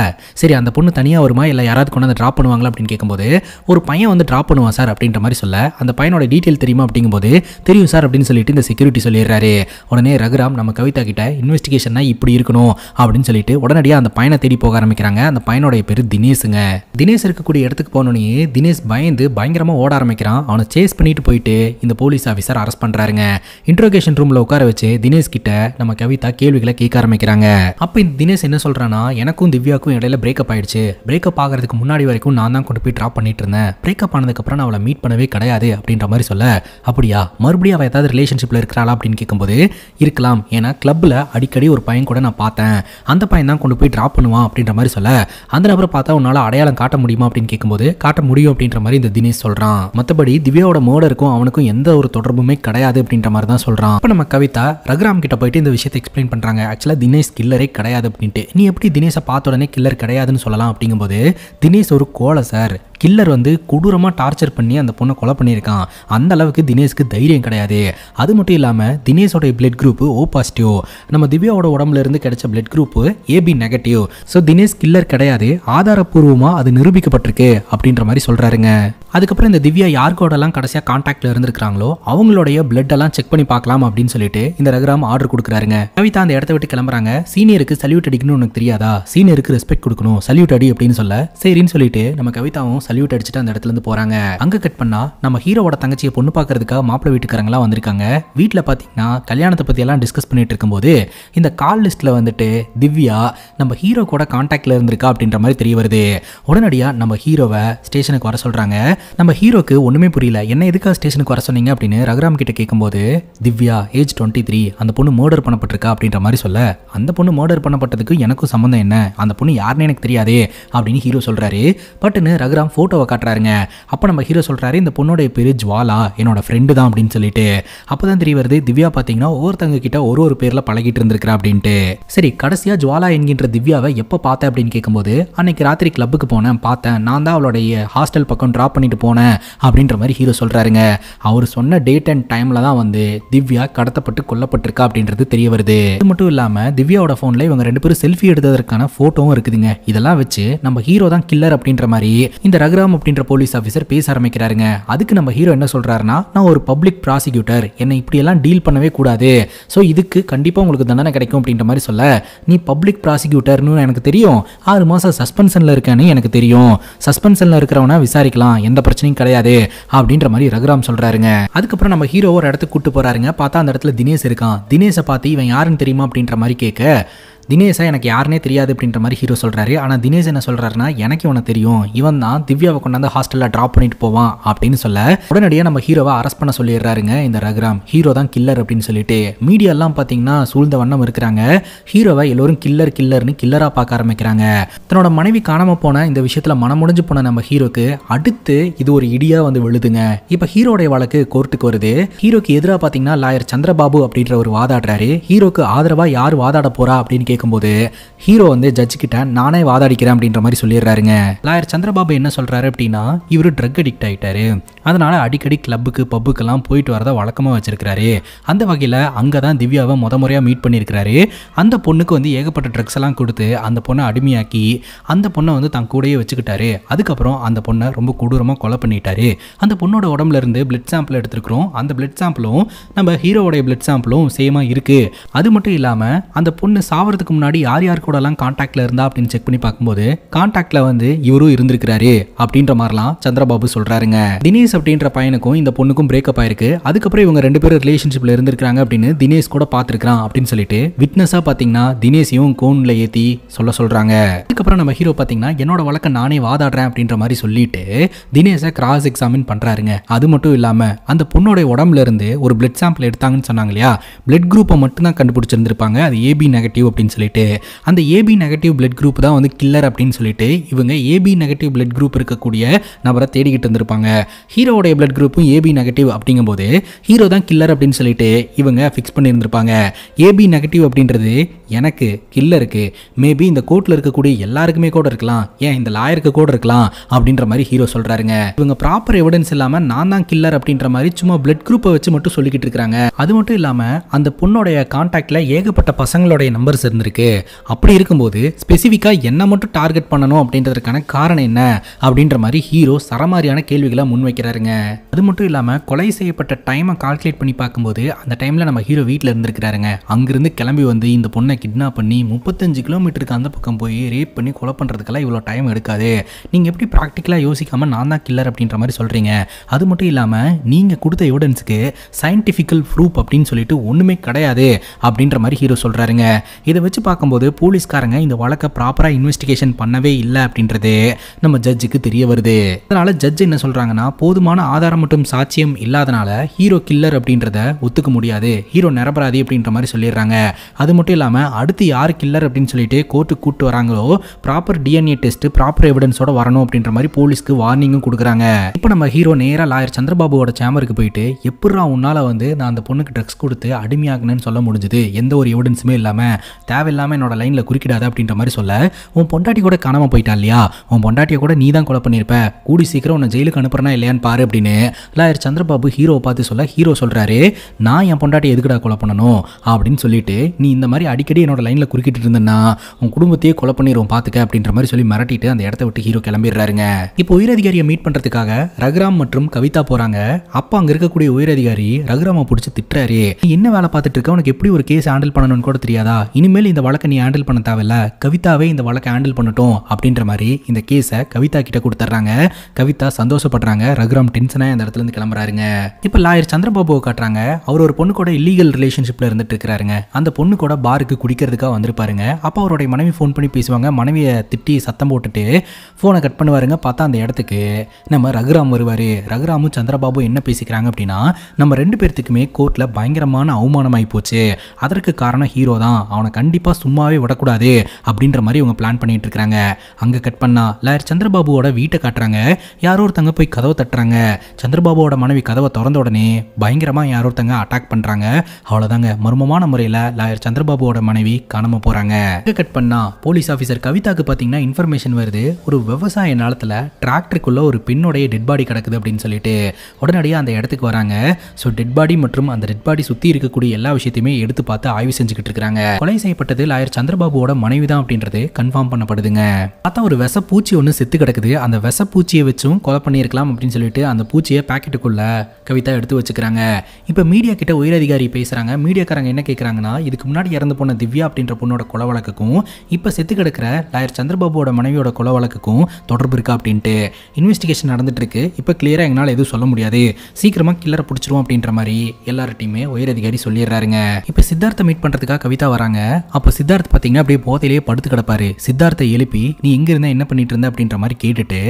சரி அந்த பொண்ணு தனியா வருமா இல்ல யாராவது கொண்டு வந்து டிராப் பண்ணுவாங்களா அப்படின்னு கேட்கும்போது, ஒரு பையன் வந்து டிராப் பண்ணுவான் சார் அப்படின்ற மாதிரி சொல்ல, அந்த பையனோட டீட்டெயில் தெரியுமா அப்படிங்கும்போது, தெரியும் சார் அப்படின்னு சொல்லிட்டு இந்த செக்யூரிட்டி சொல்லிடுறாரு. உடனே ரகுராம் நம்ம கவிதா கிட்ட இன்வெஸ்டிகேஷனா இப்படி இருக்கணும் அப்படின்னு சொல்லிட்டு உடனடியாக அந்த பையனை தேடி போக ஆரம்பிக்கிறாங்க. அந்த பையனோட பேரு தினேஷுங்க. தினேஷ் இருக்கக்கூடிய இடத்துக்கு போனோடனே தினேஷ் பயந்து பயங்கரமா ஓட ஆரம்பிக்கிறான். அவனை சேஸ் பண்ணிட்டு போயிட்டு இந்த போலீஸ் ஆஃபீஸர் அரெஸ்ட் பண்றாருங்க. இன்ட்ரோகேஷன் ரூம்ல உட்கார வச்சு தினேஷ் கிட்ட நம்ம கவிதா கேள்விகளை கேட்க ஆரம்பிக்கிறாங்க. அப்ப இந்த தினேஷ் என்ன சொல்றானா, எனக்கும் திவ்யாக்கும் இடையில பிரேக்கப் ஆயிடுச்சு, பிரேக்கப் ஆகிறதுக்கு முன்னாடி வரைக்கும் நான் தான் கொண்டு போய் டிராப் பண்ணிட்டு இருந்தேன், பிரேக்கப் ஆனதுக்கு அப்புறம் நான் அவளை மீட் பண்ணவே கிடையாது அப்படின்ற மாதிரி சொல்ல, அப்படியா மறுபடியும் அவ ஏதாவது ரிலேஷன்ஷிப்ல இருக்கிறாளா அப்படின்னு கேட்கும்போது, இருக்கலாம், ஏன்னா கிளப்ல அடிக்கடி ஒரு பையன் கூட நான் பார்த்தேன், அந்த பையன் தான் கொண்டு போய் டிராப் பண்ணுவான் அப்படின்ற மாதிரி சொல்ல, அந்த நபரை பார்த்தா உன்னால அடையாளம் காட்ட முடியுமா அப்படின்னு கேட்கும்போது, காட்ட முடியும் அப்படின்ற மாதிரி இந்த தினேஷ் சொல்றான். மற்றபடி திவ்யாவோட மர்டருக்கும் அவனுக்கும் எந்த ஒரு தொடர்புமே கிடையாது அப்படின்ற மாதிரி தான் சொல்றான். அப்ப நம்ம கவிதா ரகுராம் கிட்ட போயிட்டு இந்த விஷயத்தை எக்ஸ்பிளைன் பண்றாங்க. ஆக்சுவலா தினேஷ் கில்லரே கிடையாது அப்படின்ட்டு. நீ எப்படி தினேஷை பார்த்த உடனே கில்லர் கிடையாதுன்னு சொல்லலாம் அப்படிங்கும்போது, தினேஷ் ஒரு கோலை சார், கில்லர் வந்து கொடூரமாக டார்ச்சர் பண்ணி அந்த பொண்ணை கொலை பண்ணியிருக்கான், அந்த அளவுக்கு தினேஷ்க்கு தைரியம் கிடையாது. அது மட்டும் இல்லாமல் தினேஷோட பிளட் குரூப் O பாசிட்டிவ், நம்ம திவ்யாவோட உடம்புல இருந்து கிடைச்ச blood group AB negative. So Dinesh killer கிடையாது, ஆதாரப்பூர்வமாக அது நிரூபிக்கப்பட்டிருக்கு அப்படின்ற மாதிரி சொல்றாருங்க. அதுக்கப்புறம் இந்த திவ்யா யாருக்கோடலாம் கடைசியாக கான்டாக்ட்ல இருந்திருக்காங்களோ அவங்களுடைய பிளட் எல்லாம் செக் பண்ணி பார்க்கலாம் அப்படின்னு சொல்லிட்டு இந்த ரகுராம் ஆர்டர் கொடுக்குறாருங்க. கவிதா அந்த இடத்த விட்டு கிளம்புறாங்க. சீனியருக்கு சல்யூட் அடிக்கணும்னு உனக்கு தெரியாதா, சீனியருக்கு ரெஸ்பெக்ட் கொடுக்கணும், சல்யூட் அடி அப்படின்னு சொல்ல, சரின்னு சொல்லிட்டு நம்ம கவிதாவும் சல்யூட் அடிச்சுட்டு அந்த இடத்துல இருந்து போறாங்க. அங்க கட் பண்ணா நம்ம ஹீரோவோட தங்கச்சியை பொண்ணு பார்க்கறதுக்காக மாப்பிள்ளை வீட்டுக்காரங்களா வந்திருக்காங்க. வீட்டில் பார்த்தீங்கன்னா கல்யாணத்தை பத்தி எல்லாம் டிஸ்கஸ் பண்ணிட்டு இருக்கும்போது இந்த கால் லிஸ்ட்ல வந்துட்டு திவ்யா நம்ம ஹீரோ கூட கான்டாக்ட்ல இருந்திருக்கா அப்படின்ற மாதிரி தெரிய வருது. உடனடியாக நம்ம ஹீரோவை ஸ்டேஷனுக்கு வர சொல்றாங்க. நம்ம ஹீரோக்கு ஒண்ணுமே புரியல, என்ன எதுக்காக ஸ்டேஷனுக்கு வர சொன்னீங்க அப்படின்னு ரகுராம் கிட்ட கேட்கும்போது, திவ்யா ஏஜ் 23, அந்த பொண்ணு மர்டர் பண்ணப்பட்டிருக்கா அப்படின்ற மாதிரி சொல்ல, அந்த பொண்ணு மர்டர் பண்ணப்பட்டதுக்கு எனக்கும் சம்மந்தம் என்ன, அந்த பொண்ணு யாருன்னு எனக்கு தெரியாதே அப்படின்னு ஹீரோ சொல்றாரு. பட்டுன்னு ரகுராம் போட்டோவை காட்டுறாருங்க. அப்ப நம்ம ஹீரோ சொல்றாரு, இந்த பொண்ணோட பேரு ஜுவாலா, என்னோட ஃப்ரெண்டு தான் அப்படின்னு சொல்லிட்டு. அப்பதான் தெரிய வருது திவ்யா பாத்தீங்கன்னா ஒவ்வொருத்தங்க கிட்ட ஒரு பேர்ல பழகிட்டு இருந்திருக்கிறா அப்படின்ட்டு. சரி, கடைசியா ஜுவாலா என்கின்ற திவ்யாவை எப்ப பார்த்த அப்படின்னு கேட்கும்போது, அன்னைக்கு ராத்திரி கிளப்புக்கு போனேன், பார்த்தேன், நான் தான் அவளுடைய ஹாஸ்டல் பக்கம் டிராப் பண்ணிட்டு போனேன் அப்படின்ற மாதிரி ஹீரோ சொல்றாருங்க. அவர் சொன்ன டேட் அண்ட் டைம்ல தான் வந்து திவ்யா கடத்தப்பட்டு கொல்லப்பட்டிருக்கா அப்படின்றது தெரிய வருது. அது மட்டும் இல்லாம திவ்யாவோட போன்ல இவங்க ரெண்டு பேரும் செல்ஃபி எடுத்ததற்கான போட்டோவும் இருக்குதுங்க. இதெல்லாம் வச்சு நம்ம ஹீரோ தான் கில்லர் அப்படின்ற மாதிரி இந்த ரகுராம் அப்படின்ற போலீஸ் ஆஃபீஸர் பேச ஆரம்பிக்கிறாருங்க. அதுக்கு நம்ம ஹீரோ என்ன சொல்றாருன்னா, நான் ஒரு பப்ளிக் ப்ராசிக்யூட்டர், என்னை இப்படி எல்லாம் டீல் பண்ணவே கூடாது, ஸோ இதுக்கு கண்டிப்பா உங்களுக்கு தண்டனை கிடைக்கும் அப்படின்ற மாதிரி சொல்ல, நீ பப்ளிக் ப்ராசிக்யூட்டர்னு எனக்கு தெரியும், 6 மாசம் சஸ்பென்ஷன்ல இருக்கேன்னு எனக்கு தெரியும், சஸ்பென்ஷன்ல இருக்கிறவனா விசாரிக்கலாம், எந்த பிரச்சனையும் கிடையாது அப்படின்ற மாதிரி ரகுராம் சொல்றாருங்க. அதுக்கப்புறம் நம்ம ஹீரோ ஒரு இடத்துக்கு கூட்டு போறாருங்க. பார்த்தா அந்த இடத்துல தினேஷ் இருக்கான். தினேஷை பார்த்து இவன் யாருன்னு தெரியுமா அப்படின்ற மாதிரி கேட்க, தினேஷா எனக்கு யாருனே தெரியாது அப்படின்ற மாதிரி ஹீரோ சொல்றாரு. ஆனால் தினேஷ் என்ன சொல்றாருன்னா, எனக்கு இவனை தெரியும், இவன் தான் திவ்யாவை கொண்டாந்து ஹாஸ்டலில் ட்ராப் பண்ணிட்டு போவான் அப்படின்னு சொல்ல, உடனடியாக நம்ம ஹீரோவை அரெஸ்ட் பண்ண சொல்லிடுறாருங்க இந்த ரகுராம். ஹீரோ தான் கில்லர் அப்படின்னு சொல்லிட்டு மீடியா எல்லாம் பார்த்தீங்கன்னா சூழ்ந்த வண்ணம் இருக்கிறாங்க. ஹீரோவை எல்லோரும் கில்லர்னு கில்லரா பார்க்க ஆரம்பிக்கிறாங்க. தன்னோட மனைவி காணாம போன இந்த விஷயத்துல மனமுடிஞ்சு போன நம்ம ஹீரோக்கு அடுத்து இது ஒரு இடியா வந்து விழுதுங்க. இப்போ ஹீரோடைய வழக்கு கோர்ட்டுக்கு வருது. ஹீரோக்கு எதிராக பார்த்தீங்கன்னா லாயர் சந்திரபாபு அப்படின்ற ஒரு வாதாடுறாரு. ஹீரோக்கு ஆதரவா யார் வாதாட போறா அப்படின்னு கேட்கும்போது ஹீரோ வந்து ஜட்ஜ் கிட்ட நானே வாதாடிக்கிறேன் அப்படின்ற மாதிரி சொல்லிடுறாருங்க. லாயர் சந்திரபாபு என்ன சொல்றாரு அப்படின்னா, இவரு ட்ரக் அடிக்ட் ஆயிட்டாரு, அதனால அடிக்கடி கிளப்புக்கு பப்புக்கெல்லாம் போயிட்டு வரத வழக்கமா வச்சிருக்காரு. அந்த வகையில அங்கதான் திவ்யாவை முறையா மீட் பண்ணிருக்காரு. அந்த பொண்ணுக்கு வந்து ஏகப்பட்ட ட்ரக்ஸ் எல்லாம் கொடுத்து அந்த பொண்ணை அடிமையாக்கி அந்த பொண்ணை வந்து தன் கூடயே வச்சுக்கிட்டாரு. அதுக்கப்புறம் அந்த பொண்ணை ரொம்ப கொடூரமா கொலை பண்ணிட்டாரு. அந்த பொண்ணோட உடம்புல இருந்து பிளட் சாம்பிள் எடுத்துருக்கிறோம். அந்த பிளட் சாம்பிளும் நம்ம ஹீரோவோட பிளட் சாம்பிளும் சேமா இருக்கு. அது மட்டும் இல்லாம அந்த பொண்ணு சாவறதுக்கு முன்னாடி யார் யார் கூட எல்லாம் கான்டாக்ட்ல இருந்தா அப்படின்னு செக் பண்ணி பார்க்கும்போது கான்டாக்ட்ல வந்து இவரும் இருந்திருக்கிறாரு அப்படின்ற மாதிரிலாம் சந்திரபாபு சொல்றாருங்க. தினேஷ் அப்படின்ற பையனுக்கும் இந்த பொண்ணுக்கும் பிரேக்கப் ஆயிருக்கு. அதுக்கப்புறம் இவங்க 2 பேரும் ரிலேஷன்ஷிப்ல இருந்திருக்காங்க அப்படின்னு தினேஷ் கூட பார்த்திருக்கான் அப்படின்னு சொல்லிட்டு விட்னஸா பாத்தீங்கன்னா தினேஷையும் கோன்ல ஏத்தி சொல்றாங்க. அதுக்கப்புறம் நம்ம ஹீரோ பாத்தீங்கன்னா என்னோட வழக்க நானே வாதாடுறேன் அப்படின்ற மாதிரி சொல்லிட்டு தினேஷை கிராஸ் எக்ஸாமின் பண்றாருங்க. அது மட்டும் இல்லாம அந்த பொண்ணோட உடம்புல இருந்து ஒரு பிளட் சாம்பிள் எடுத்தாங்கன்னு சொன்னாங்க இல்லையா, பிளட் குரூப்பை மட்டும் தான் கண்டுபிடிச்சிருந்திருப்பாங்க. அது ஏபி நெகட்டிவ் அப்படின்னு சொல்லிட்டு அந்த ஏபி நெகட்டிவ் பிளட் குரூப் தான் வந்து கில்லர் அப்படின்னு சொல்லிட்டு இவங்க ஏபி நெகட்டிவ் பிளட் குரூப் இருக்கக்கூடிய நபரை தேடிக்கிட்டு இருந்திருப்பாங்க. ஹீரோடைய பிளட் குரூப்பும் ஏபி நெகட்டிவ் அப்படிங்கும்போது ஹீரோ தான் கில்லர் அப்படின்னு சொல்லிட்டு இவங்க ஃபிக்ஸ் பண்ணியிருந்திருப்பாங்க. ஏபி நெகட்டிவ் அப்படின்றது எனக்கு கில்லருக்கு மேபி இந்த கோர்ட்ல இருக்கக்கூடிய எல்லாருக்குமே கூட இருக்கலாம், ஏன் இந்த லாயருக்கு கூட இருக்கலாம் அப்படின்ற மாதிரி ஹீரோ சொல்றாருங்க. இவங்க ப்ராப்பர் எவிடன்ஸ் இல்லாம நான் தான் கில்லர் அப்படின்ற மாதிரி சும்மா பிளட் குரூப்பை வச்சு மட்டும் சொல்லிக்கிட்டு இருக்காங்க. அது மட்டும் இல்லாம அந்த பொண்ணோடைய கான்டாக்ட்ல ஏகப்பட்ட பசங்களுடைய நம்பர்ஸ் இருந்திருக்கு. அப்படி இருக்கும்போது ஸ்பெசிஃபிக்கா என்ன மட்டும் டார்கெட் பண்ணணும் அப்படின்றதுக்கான காரணம் என்ன அப்படின்ற மாதிரி ஹீரோ சரமாரியான கேள்விகளை முன்வைக்கிறாருங்க. அது மட்டும் இல்லாம கொலை செய்யப்பட்ட டைமை கால்குலேட் பண்ணி பார்க்கும்போது அந்த டைம்ல நம்ம ஹீரோ வீட்டில் இருந்திருக்கிறாருங்க. அங்கிருந்து கிளம்பி வந்து இந்த பொண்ணை கிட்னாப் பண்ணி 35 கிலோமீட்டருக்கு அந்த பக்கம் போய் ரேப் பண்ணி கொலை பண்றதுக்கெல்லாம் இவ்வளோ டைம் எடுக்காது. நீங்க எப்படி ப்ராக்டிக்கலா யோசிக்காம நான் தான் கில்லர் அப்படின்ற மாதிரி சொல்றீங்க? அது மட்டும் இல்லாம நீங்க கொடுத்த எவிடன்ஸ்க்கு சயின்டிஃபிக்கல் ப்ரூஃப் அப்படின்னு சொல்லிட்டு ஒண்ணுமே கிடையாது அப்படின்ற மாதிரி ஹீரோ சொல்றாருங்க. இதை வச்சு பார்க்கும்போது போலீஸ்காரங்க இந்த வழக்கை ப்ராப்பரா இன்வெஸ்டிகேஷன் பண்ணவே இல்லை அப்படின்றது நம்ம ஜட்ஜுக்கு தெரிய வருது. அதனால ஜட்ஜ் என்ன சொல்றாங்கன்னா போதுமான ஆதாரம் மற்றும் சாட்சியம் இல்லாதனால ஹீரோ கில்லர் அப்படின்றத ஒத்துக்க முடியாது, ஹீரோ நிரபராதி அப்படின்ற மாதிரி சொல்லிடுறாங்க. அது மட்டும் இல்லாம அடுத்து யார் கில்லர் அப்படின்னு சொல்லிட்டு கோர்ட்டுக்கு கூட்டு வராங்களோ ப்ராப்பர் டிஎன்ஏ டெஸ்ட் ப்ராப்பர் எவிடன்ஸோட வரணும் அப்படின்ற மாதிரி போலீஸ்க்கு வார்னிங்கும் கொடுக்குறாங்க. இப்போ நம்ம ஹீரோ நேரா லாயர் சந்திரபாபுவோட சேம்பருக்கு போயிட்டு எப்படா உன்னால வந்து நான் அந்த பொண்ணுக்கு ட்ரக்ஸ் கொடுத்து அடிமையாகணும்னு சொல்ல முடிஞ்சது, எந்த ஒரு எவிடன்ஸுமே இல்லாம தேவையில்லாம என்னோட லைன்ல குறுக்கிடாத அப்படின்ற மாதிரி சொல்ல, உன் பொண்டாட்டி கூட காணாம போயிட்டா இல்லையா, உன் பொண்டாட்டியை கூட நீ தான் கொலை பண்ணிருப்ப, கூடி சீக்கிரம் உன்னை ஜெயிலுக்கு அனுப்புறனா இல்லையான்னு பாரு அப்படின்னு லாயர் சந்திரபாபு ஹீரோவை பார்த்து சொல்ல ஹீரோ சொல்றாரு, நான் என் பொண்டாட்டி எதுக்குடா கொலை பண்ணணும் அப்படின்னு சொல்லிட்டு நீ இந்த மாதிரி அடிக்கடி என்னோட லைன்ல குறுக்கிட்டு இருந்தேன்னா உன் குடும்பத்தையே கொலை பண்ணிடுவோம் பாத்துக்க அப்படின்ற மாதிரி சொல்லி மிரட்டிட்டு அந்த இடத்த விட்டு ஹீரோ கிளம்பிடுறாருங்க. இப்போ உயரதிகாரியை மீட் பண்றதுக்காக ரகுராம் மற்றும் கவிதா போறாங்க. அப்ப அங்க இருக்கக்கூடிய உயரதிகாரி ரகுராமை பிடிச்சி திட்டுறாரு, நீ என்ன வேலை பார்த்துட்டு இருக்க, உனக்கு எப்படி ஒரு கேஸ் ஹேண்டில் பண்ணணும்னு கூட தெரியாதா, இனிமேல் இந்த வழக்கை நீ ஹேண்டில் பண்ண தேவையில்ல, கவிதாவே இந்த வழக்கை ஹேண்டில் பண்ணட்டும் அப்படின்ற மாதிரி இந்த கேஸை கவிதா கிட்ட கொடுத்துட்றாங்க. கவிதா சந்தோஷப்படுறாங்க. ரகுராம் டென்ஷனாக அந்த இடத்துல இருந்து கிளம்புறாருங்க. இப்போ லாயர் சந்திரபாபுவை காட்டுறாங்க. அவர் ஒரு பொண்ணு கூட இல்லீகல் ரிலேஷன்ஷிப்ல இருந்துட்டு இருக்கிறாருங்க. அந்த பொண்ணு கூட பாருக்கு குடிக்கிறதுக்காக வந்திருப்பாருங்க. அப்போ அவருடைய மனைவி ஃபோன் பண்ணி பேசுவாங்க. மனைவியை திட்டி சத்தம் போட்டுட்டு ஃபோனை கட் பண்ணுவாருங்க. பார்த்தா அந்த இடத்துக்கு நம்ம ரகுராம் வருவாரு. ரகுராமும் சந்திரபாபு என்ன பேசிக்கிறாங்க அப்படின்னா, நம்ம 2 பேர்த்துக்குமே கோர்ட்ல பயங்கரமான அவமானமாகி போச்சு, அதற்கு காரணம் ஹீரோ தான், அவனை கண்டிப்பா சும்மாவே விடக்கூடாது அப்படின்ற மாதிரி இவங்க பிளான் பண்ணிட்டு இருக்காங்க. அங்க கட் பண்ணா லாயர் சந்திரபாபுவோட வீட்டை காட்டுறாங்க. யாரோ ஒருத்தங்க போய் கதவை தட்டுறாங்க. சந்திரபாபுவோட மனைவி கதவை திறந்த உடனே பயங்கரமா யாரோ ஒருத்தங்க அட்டாக் பண்றாங்க. அவ்வளவுதாங்க, மர்மமான முறையில் லாயர் சந்திரபாபுவோட மனைவி காணாம போறாங்க. கட் பண்ணா போலீஸ் ஆஃபீஸர் கவிதாக்கு பாத்தீங்கன்னா இன்ஃபர்மேஷன் வருது, ஒரு விவசாய நிலத்துல டிராக்டருக்குள்ள ஒரு பெண்ணுடைய டெட் பாடி கிடக்குது அப்படின்னு சொல்லிட்டு உடனடியாக அந்த இடத்துக்கு வராங்க. ஸோ டெட் பாடி மற்றும் அந்த டெட் பாடி சுத்தி இருக்கக்கூடிய எல்லா விஷயத்தையுமே எடுத்து பார்த்து ஆய்வு செஞ்சுக்கிட்டு இருக்காங்க. கொலை செய்யப்பட்டது லாயர் சந்திரபாபுவோட மனைவி தான் அப்படின்றது கன்ஃபார்ம் பண்ணப்படுதுங்க. பார்த்தா ஒரு விஷப்பூச்சி ஒன்று செத்து கிடக்குது. அந்த விஷப்பூச்சியை வச்சும் கொலை பண்ணியிருக்கலாம் அப்படின்னு சொல்லிட்டு அந்த பூச்சியை பாக்கெட்டுக்குள்ள கவிதா எடுத்து வச்சுக்கிறாங்க. இப்போ மீடியா கிட்ட உயரதிகாரி பேசுறாங்க. மீடியாக்காரங்க என்ன கேட்குறாங்கன்னா, இதுக்கு முன்னாடி இறந்து போன திவ்யா அப்படின்ற பொண்ணோட கொலை வழக்குக்கும் இப்போ செத்து கிடக்கிற லாயர் சந்திரபாபுவோட மனைவியோட கொலை வழக்குக்கும் தொடர்பு இருக்கா அப்படின்ட்டு இன்வெஸ்டிகேஷன் நடந்துட்டு இருக்கு. இப்போ கிளியரா எங்களால் எதுவும் சொல்ல முடியாது, சீக்கிரமா கில்லரை பிடிச்சிருவோம் அப்படின்ற மாதிரி எல்லார்ட்டையுமே உயரதிகாரி சொல்லிடுறாருங்க. இப்போ சித்தார்த்தை மீட் பண்றதுக்காக கவிதா வராங்க. அப்போ சித்தார்த் பார்த்தீங்கன்னா அப்படியே போதையிலேயே படுத்து கிடப்பாரு. சித்தார்த்தை எழுப்பி நீ எங்க இருந்தா என்ன பண்ணிட்டு இருந்த அப்படின்ற மாதிரி கேட்டுட்டு,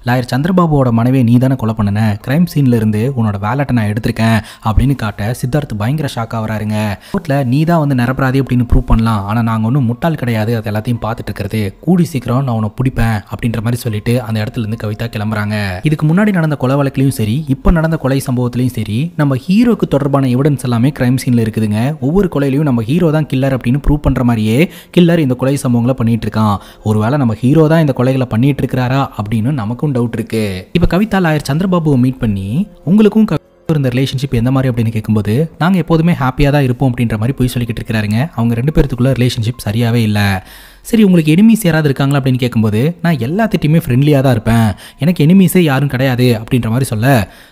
லாயர் சந்திரபாபுவோட மனைவியை நீ தானே கொலை பண்ணன, கிரைம் சீன்ல இருந்து உன்னோட வேலட்டை நான் எடுத்திருக்கேன் அப்படின்னு காட்ட சித்தார்த் பயங்கர ஷாக் ஆகுறாருங்க. கோர்ட்ல நீ தான் வந்து நிரபராதி அப்படின்னு ப்ரூவ் பண்ணலாம், ஆனா நாங்க ஒன்றும் முட்டாள் கிடையாது, அது எல்லாத்தையும் பார்த்துட்டு இருக்கிறது, கூடி சீக்கிரம் நான் உன்னை பிடிப்பேன் அப்படின்ற மாதிரி சொல்லிட்டு அந்த இடத்துல இருந்து கவிதா கிளம்புறாங்க. இதுக்கு முன்னாடி நடந்த கொலை வழக்குலையும் சரி, இப்போ நடந்த கொலை சம்பவத்திலையும் சரி, நம்ம ஹீரோக்கு தொடர்பான எவிடன்ஸ் எல்லாமே கிரைம் சீன்ல இருக்குதுங்க. ஒவ்வொரு கொலையிலையும் நம்ம ஹீரோ தான் கில்லர் அப்படின்னு ப்ரூவ் பண்ற மாதிரியே கில்லர் இந்த கொலை சம்பவங்களை பண்ணிட்டு இருக்கான். ஒருவேளை நம்ம ஹீரோ தான் இந்த கொலைகளை பண்ணிட்டு இருக்கிறாரா அப்படின்னு நமக்கும் டவுட் இருக்கு. இப்போ கவிதா லாயர் சந்திரபாபுவை மீட் பண்ணி உங்களுக்கும் இந்த ரிலேஷன்ஷிப் எந்த மாதிரி அப்படின்னு கேட்கும்போது, நாங்கள் எப்போதுமே ஹாப்பியாக தான் இருப்போம் அப்படின்ற மாதிரி போய் சொல்லிக்கிட்டு இருக்கிறாருங்க. அவங்க 2 பேருக்குள்ள ரிலேஷன்ஷிப் சரியாகவே இல்லை. சரி உங்களுக்கு எனிமீஸ் யாராவது இருக்காங்களா அப்படின்னு கேட்கும்போது நான் எல்லாத்திட்டையுமே ஃப்ரெண்ட்லியாக தான் இருப்பேன், எனக்கு எனிமீஸே யாரும் கிடையாது அப்படின்ற மாதிரி சொல்ல,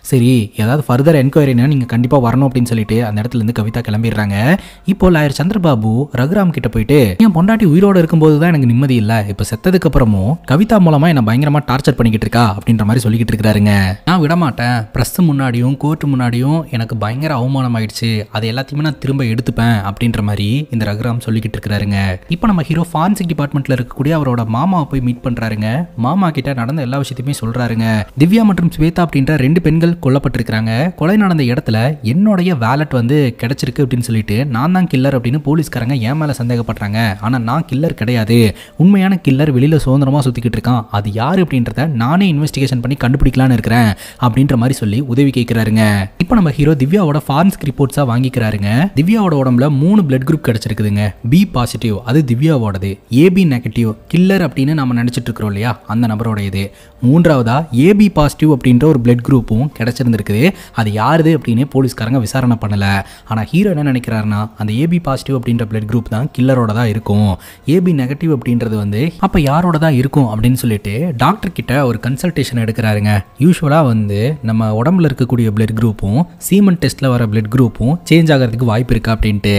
சரி ஏதாவது ஃபர்தர் என்கொயரினா நீங்கள் கண்டிப்பாக வரணும் அப்படின்னு சொல்லிட்டு அந்த இடத்துல இருந்து கவிதா கிளம்பிடுறாங்க. இப்போ லாயர் சந்திரபாபு ரகுராம் கிட்ட போயிட்டு என் பொண்டாட்டி உயிரோடு இருக்கும்போது தான் எனக்கு நிம்மதி இல்லை, இப்போ செத்ததுக்கு அப்புறமும் கவிதா மூலமாக என்னை பயங்கரமாக டார்ச்சர் பண்ணிக்கிட்டு இருக்கா அப்படின்ற மாதிரி சொல்லிக்கிட்டு இருக்கிறாருங்க. நான் விடமாட்டேன், ப்ரெஸ் முன்னாடியும் கோர்ட் முன்னாடியும் எனக்கு பயங்கர அவமானம் ஆயிடுச்சு, அதை எல்லாத்தையுமே நான் திரும்ப எடுத்துப்பேன் அப்படின்ற மாதிரி இந்த ரகுராம் சொல்லிக்கிட்டு இருக்கிறாருங்க. இப்போ நம்ம ஹீரோ ஃபாரன்சிக் டிபார்ட்மெண்ட்ல இருக்கக்கூடிய அவரோட மாமாவை போய் மீட் பண்றாருங்க. மாமா கிட்ட நடந்த எல்லா விஷயத்தையுமே சொல்றாருங்க. திவ்யா மற்றும் ஸ்வேதா அப்படின்ற 2 பெண்கள் கொல்லப்பட்டிருக்காங்க. கொலை நடந்த இடத்துல என்னுடைய வேலட் வந்து கிடைச்சிருக்கு அப்படின்னு சொல்லிட்டு நான் தான் கில்லர் அப்படின்னு போலீஸ்காரங்க என் மேல சந்தேகப்படுறாங்க. ஆனா நான் கில்லர் கிடையாது, உண்மையான கில்லர் வெளியில சுதந்திரமா சுத்திக்கிட்டு இருக்கான், அது யாரு அப்படின்றத நானே இன்வெஸ்டிகேஷன் பண்ணி கண்டுபிடிக்கலான்னு இருக்கிறேன் அப்படின்ற மாதிரி சொல்லி உதவி கேட்கிறாருங்க. இப்போ நம்ம ஹீரோ திவ்யாவோட ஃபாரன்சிக் ரிப்போர்ட்ஸா வாங்கிக்கிறாருங்க. திவ்யாவோட உடம்புல 3 பிளட் குரூப் கிடைச்சிருக்குதுங்க. பி பாசிட்டிவ் அது திவ்யாவோடது, ஏபி நெகட்டிவ் கில்லர் அப்படின்னு நம்ம நினைச்சிட்டு இருக்கிறோம் இல்லையா அந்த நபரோட இது, மூன்றாவதா ஏபி பாசிட்டிவ் அப்படின்ற ஒரு பிளட் குரூப்பும் கிடைச்சிருந்துருக்குது. அது யாருது அப்படின்னு போலீஸ்காரங்க விசாரணை பண்ணல. ஆனா ஹீரோ என்ன நினைக்கிறாருன்னா அந்த ஏபி பாசிட்டிவ் அப்படின்ற பிளட் குரூப் தான் கில்லரோட தான் இருக்கும், ஏபி நெகட்டிவ் அப்படின்றது வந்து அப்ப யாரோட தான் இருக்கும் அப்படின்னு சொல்லிட்டு டாக்டர் கிட்ட ஒரு கன்சல்டேஷன் எடுக்கிறாருங்க. யூஸ்வலா வந்து நம்ம உடம்புல இருக்கக்கூடிய பிளட் குரூப்பும் சீமன் டெஸ்ட்ல வர பிளட் குரூப்பும் சேஞ்ச் ஆகிறதுக்கு வாய்ப்பு இருக்கா அப்படின்ட்டு,